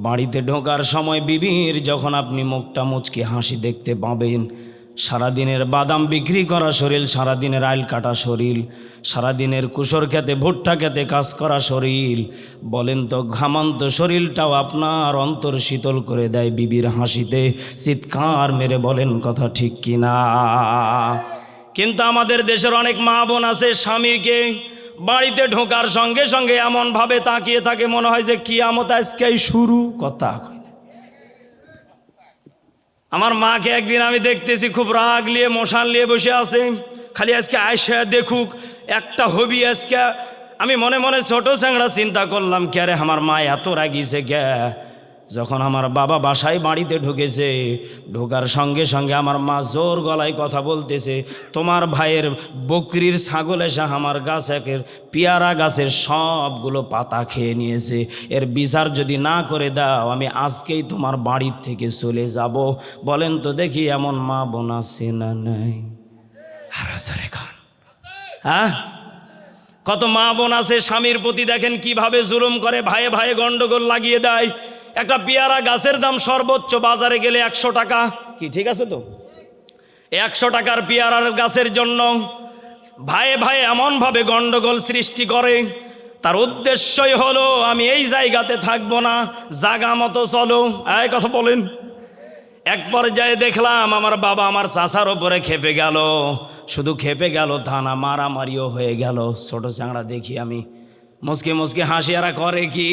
বাড়িতে ঢোকার সময় বিবির যখন আপনি মুখটা মুচকি হাসি দেখতে পাবেন, সারাদিনের বাদাম বিক্রি করা শরীর, সারাদিনের আইল কাটা শরীর, সারাদিনের কুসর খেতে ভুট্টা খেতে কাজ করা শরীর, বলেন তো ঘামান্ত শরীরটাও আপনার অন্তর শীতল করে দেয় বিবির হাসিতে। চিৎকার মেরে বলেন কথা ঠিক কিনা? কিন্তু আমাদের দেশের অনেক মা বোন আছে, স্বামীকে বাড়িতে ঢোকার সঙ্গে সঙ্গে এমনভাবে তাকিয়ে থাকে, মনে হয় যে কিয়ামত আজকেই শুরু। কথা কয় না। আমার মাকে একদিন আমি দেখতেছি খুব রাগ নিয়ে মশান নিয়ে বসে আছে, খালি আজকে আয়সা দেখুক একটা হবি আজকে। আমি মনে মনে ছোট চ্যাংড়া চিন্তা করলাম, কে রে আমার মা এত রাগিছে কে? যখন আমার বাবা বাসায় বাড়িতে ঢুকেছে, ঢোকার সঙ্গে সঙ্গে আমার মা জোর গলায় কথা বলতেছে, তোমার ভাইয়ের বকরির ছাগল এসে আমার গাছের পেয়ারা গাছের সবগুলো পাতা খেয়ে নিয়েছে, এর বিচার যদি না করে দাও আমি আজকেই তোমার বাড়ির থেকে চলে যাব। বলেন তো দেখি এমন মা বোন আছে না নাই? হ্যাঁ, কত মা বোন আছে স্বামীর প্রতি দেখেন কিভাবে জুলুম করে, ভাইয়ে ভাইয়ে গন্ডগোল লাগিয়ে দেয়। একটা পেয়ারা গাছের দাম সর্বোচ্চ বাজারে গেলে 100 টাকা, কি ঠিক আছে তো? 100 টাকার পেয়ারার গাছের জন্য ভাইয়ে ভাইয়ে এমনভাবে গন্ডগোল সৃষ্টি করে, তার উদ্দেশ্যই হলো আমি এই জায়গাতে থাকবো না, জাগা মতো চলো। এই কথা বলেন। এক পর্যায়ে দেখলাম আমার বাবা আমার চাচার ওপরে খেপে গেল, শুধু খেপে গেল তা না, মারামারিও হয়ে গেল। ছোট চ্যাংড়া দেখি আমি, মুসকে মুসকে হাসি, এরা করে কি?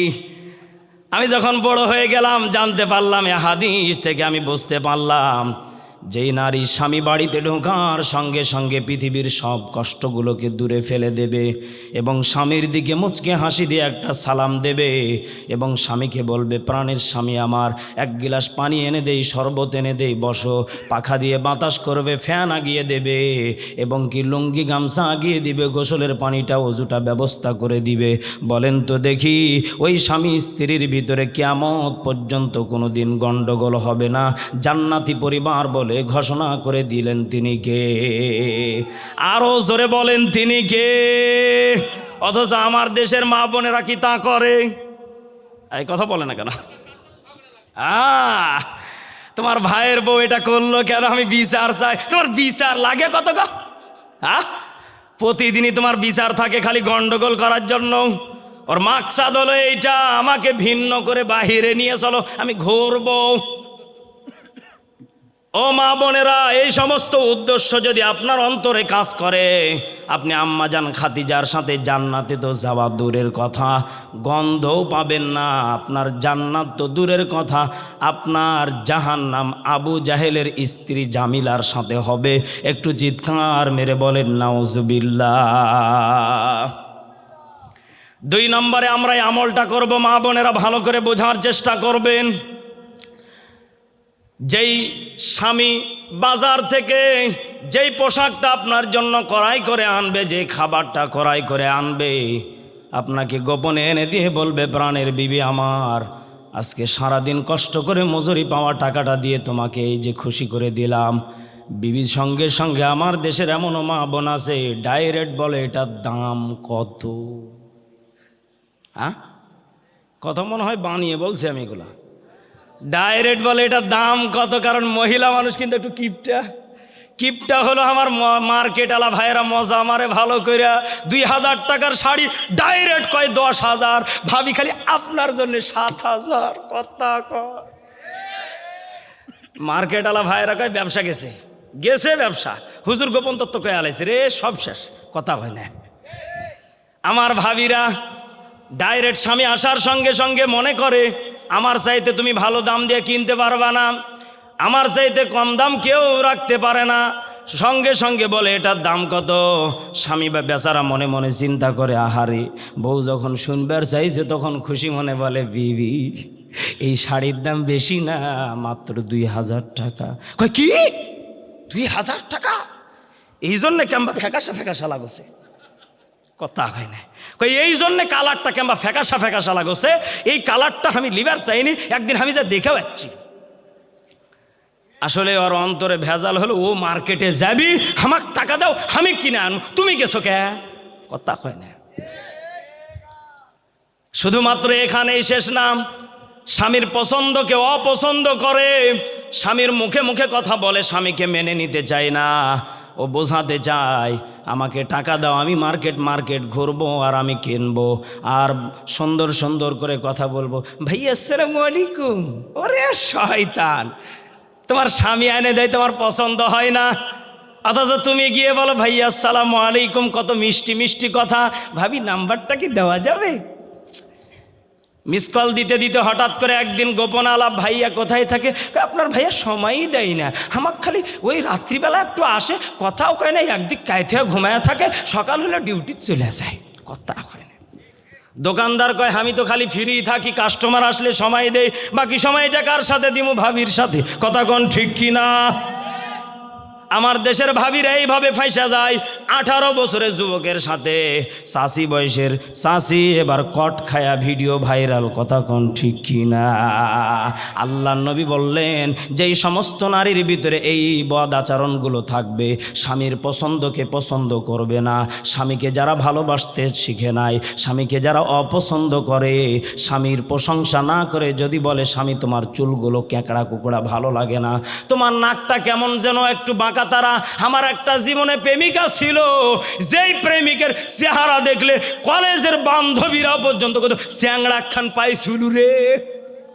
আমি যখন বড় হয়ে গেলাম জানতে পারলাম, এ হাদিস থেকে আমি বুঝতে পারলাম, যেই নারী স্বামী বাড়িতে ঢোকার সঙ্গে সঙ্গে পৃথিবীর সব কষ্টগুলোকে দূরে ফেলে দেবে এবং স্বামীর দিকে মুচকে হাসি দিয়ে একটা সালাম দেবে এবং স্বামীকে বলবে, প্রাণের স্বামী আমার, 1 গিলাস পানি এনে দেই, শরবত এনে দেই, বসো, পাখা দিয়ে বাতাস করবে, ফ্যান আগিয়ে দেবে এবং কি লুঙ্গি গামছা আগিয়ে দিবে, গোসলের পানিটা ওজুটা ব্যবস্থা করে দিবে। বলেন তো দেখি ওই স্বামী স্ত্রীর ভিতরে কিয়ামত পর্যন্ত কোনো দিন গণ্ডগোল হবে না, জান্নাতি পরিবার বলে ঘোষণা করে দিলেন। তিনি কে? আরো জোরে বলেন, তিনি কে? অথচ আমার দেশের মা বোনেরা কি তা করে? এই কথা বলে না কেন? তোমার ভাইয়ের বউ এটা করলো কেন, আমি বিচার চাই। তোমার বিচার লাগে কত গো? প্রতিদিনই তোমার বিচার থাকে খালি গন্ডগোল করার জন্য। ওর মাকসাদ হলো এইটা, আমাকে ভিন্ন করে বাহিরে নিয়ে চলো, আমি ঘুরবো। ও মা বোনেরা, এই সমস্ত উদ্দেশ্য যদি আপনার অন্তরে কাজ করে, আপনি আম্মাজান খাদিজার সাথে জান্নাতে তো যাওয়া দূরের কথা, গন্ধও পাবেন না। আপনার জান্নাত তো দূরের কথা, আপনার জাহান্নাম আবু জাহেলের স্ত্রী জামিলার সাথে হবে। একটু চিৎকার মেরে বলেন নাউজুবিল্লাহ। 2 নম্বরে আমরা এই আমলটা করব, মা বোনেরা ভালো করে বোঝার চেষ্টা করবেন। যেই স্বামী বাজার থেকে যেই পোশাকটা আপনার জন্য ক্রয় করে আনবে, যে খাবারটা ক্রয় করে আনবে, আপনাকে গোপনে এনে দিয়ে বলবে, প্রাণের বিবি আমার, আজকে সারাদিন কষ্ট করে মজুরি পাওয়া টাকাটা দিয়ে তোমাকে এই যে খুশি করে দিলাম। বিবির সঙ্গে সঙ্গে আমার দেশের এমনও মা বোন আছে ডাইরেক্ট বলে, এটার দাম কত? কথা মনে হয় বানিয়ে বলছি আমি এগুলা। ডাইরেক্ট বলে এটার দাম কত, কারণ মহিলা মানুষ কিন্তু একটু কিপটা হলো আমার মার্কেটওয়ালা ভাইয়েরা মজা মারে ভালো করে। 2000 টাকার শাড়ি ডাইরেক্ট কয় 10,000, ভাবি খালি আপনার জন্য 7,000। কথা কয় মার্কেটওয়ালা ভাইয়েরা কয় ব্যবসা গেছে ব্যবসা, হুজুর গোপন তত্ত্ব কয়ে আলাইছে রে, সব শেষ। কথা হয় না। আমার ভাবিরা ডাইরেক্ট স্বামী আসার সঙ্গে সঙ্গে মনে করে আমার চাইতে তুমি ভালো দাম দিয়ে কিনতে পারবা না, আমার চাইতে কম দাম কেউ রাখতে পারে না। সঙ্গে সঙ্গে বলে এটার দাম কত? স্বামী বা বেচারা মনে মনে চিন্তা করে, আহারে বউ যখন শুনবার চাইছে তখন খুশি মনে বলে, বিবি এই শাড়ির দাম বেশি না, মাত্র 2000 টাকা। কয় কি 2000 টাকা? এই জন্যে কেমবা ফ্যাকাশা ফ্যাকাশা লাগছে, কথা হয় না। কই এই জন্যে কালারটা কেমবা ফ্যাকাশা ফ্যাকাশা লাগছে, এই কালারটা আমি লিবার চাইনি, একদিন আমি যা দেখে পাচ্ছি। আসলে ওর অন্তরে ভেজাল হলো, ও মার্কেটে যাবি, আমার টাকা দাও আমি কিনে আনবো, তুমি গেছো কে? কথা হয় না। শুধুমাত্র এখানেই শেষ না, স্বামীর পছন্দকে অপছন্দ করে, স্বামীর মুখে মুখে কথা বলে, স্বামীকে মেনে নিতে চায় না। ও বোঝাতে চায় আমাকে টাকা দাও, আমি মার্কেট ঘুরবো আর আমি কিনবো আর সুন্দর সুন্দর করে কথা বলবো। ভাইয়া আসসালামু আলাইকুম। ওরে শয়তান, তোমার স্বামী এনে দেয়, তোমার পছন্দ হয় না, অথচ তুমি গিয়ে বলো ভাইয়া আসসালামু আলাইকুম, কত মিষ্টি মিষ্টি কথা। ভাবি নাম্বারটা কি দেওয়া যাবে? মিস কল দিতে দিতে হঠাৎ করে একদিন গোপন আলাপ, ভাইয়া কোথায় থাকে? আপনার ভাইয়া সময়ই দেয় না, আমাকে খালি ওই রাত্রিবেলা একটু আসে, কথাও কয় না, একদিক কায়থে ঘুমায় থাকে, সকাল হলে ডিউটি চলে যায়, কথা কয় না। দোকানদার কয় আমি তো খালি ফ্রি থাকি, কাস্টমার আসলে সময় দেই, বাকি সময়টা কার সাথে দিমু? ভাবির সাথে। কথা কোন ঠিক কি না? আমার দেশের ভাবিরা এইভাবে ফাঁসা যায়। 18 বছরের যুবকের সাথে চাষি বয়সের চাষি এবার কট খায়া ভিডিও ভাইরাল, কথা কোন ঠিক কি না? আল্লাহর নবী বললেন যেই সমস্ত নারীর ভিতরে এই বদ আচরণগুলো থাকবে, স্বামীর পছন্দকে পছন্দ করবে না, স্বামীকে যারা ভালোবাসতে শিখে নাই, স্বামীকে যারা অপছন্দ করে, স্বামীর প্রশংসা না করে যদি বলে স্বামী তোমার চুলগুলো ক্যাঁকড়া কুকড়া ভালো লাগে না, তোমার নাকটা কেমন যেন একটু বাঁকা তারা। আমার একটা জীবনে প্রেমিকা ছিল, যেই প্রেমিকের চেহারা দেখলে কলেজের বান্ধবীরা পর্যন্ত কত চ্যাংড়া খান পাইছিল রে,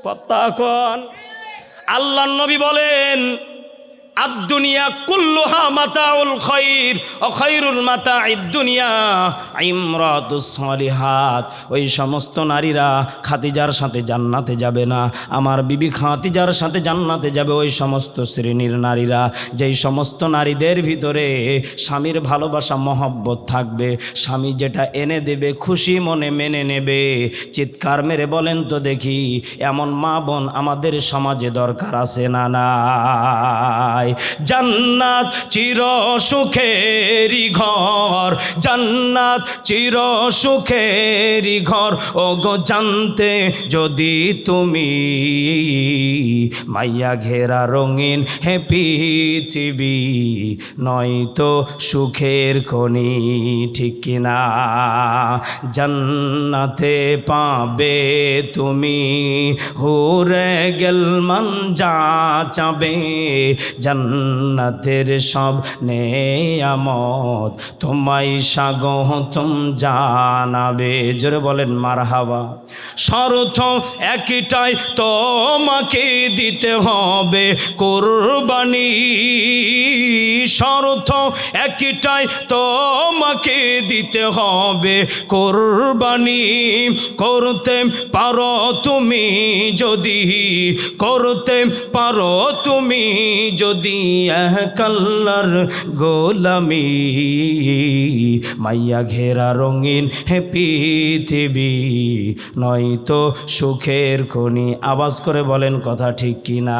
কথা কন। আল্লাহর নবী বলেন আদ-দুনিয়া কুল্লুহা মাতাউল খায়র ওয়া খায়রুল মাতাইদ দুনিয়া ইমরাতুস সালিহাত। ওই সমস্ত নারীরা খাদিজার সাথে জান্নাতে যাবে না, আমার বিবি খাদিজার সাথে জান্নাতে যাবে ওই সমস্ত শ্রেণীর নারীরা যেই সমস্ত নারীদের ভিতরে স্বামীর ভালোবাসা মহব্বত থাকবে, স্বামী যেটা এনে দেবে খুশি মনে মেনে নেবে। চিৎকার মেরে বলেন তো দেখি, এমন মা বোন আমাদের সমাজে দরকার আছে না নাই? জান্নাত চির সুখেরি ঘর, জান্নাত চির সুখেরি ঘর, ও গো জানতে যদি তুমি, মাইয়া ঘেরা রঙিন হে পৃথিবী, নয়তো সুখের খনি, ঠিক কিনা? জান্নাতে পাবে তুমি হুরে গেলমান যা চাবে, জান্নাতের সব নেয়ামত তোমায় স্বাগতম জানাবে। জোরে বলেন মারহাবা। শর্ত একটাই, তোমাকে দিতে হবে কোরবানি, শর্ত একটাই, তোমাকে দিতে হবে কোরবানি। করতে পারো তুমি যদি, করতে পারো তুমি যদি এক আল্লাহর গোলামি, মাইয়া ঘেরা রঙিন হে পৃথিবী, নয়তো সুখের খনি। আওয়াজ করে বলেন কথা ঠিক কিনা?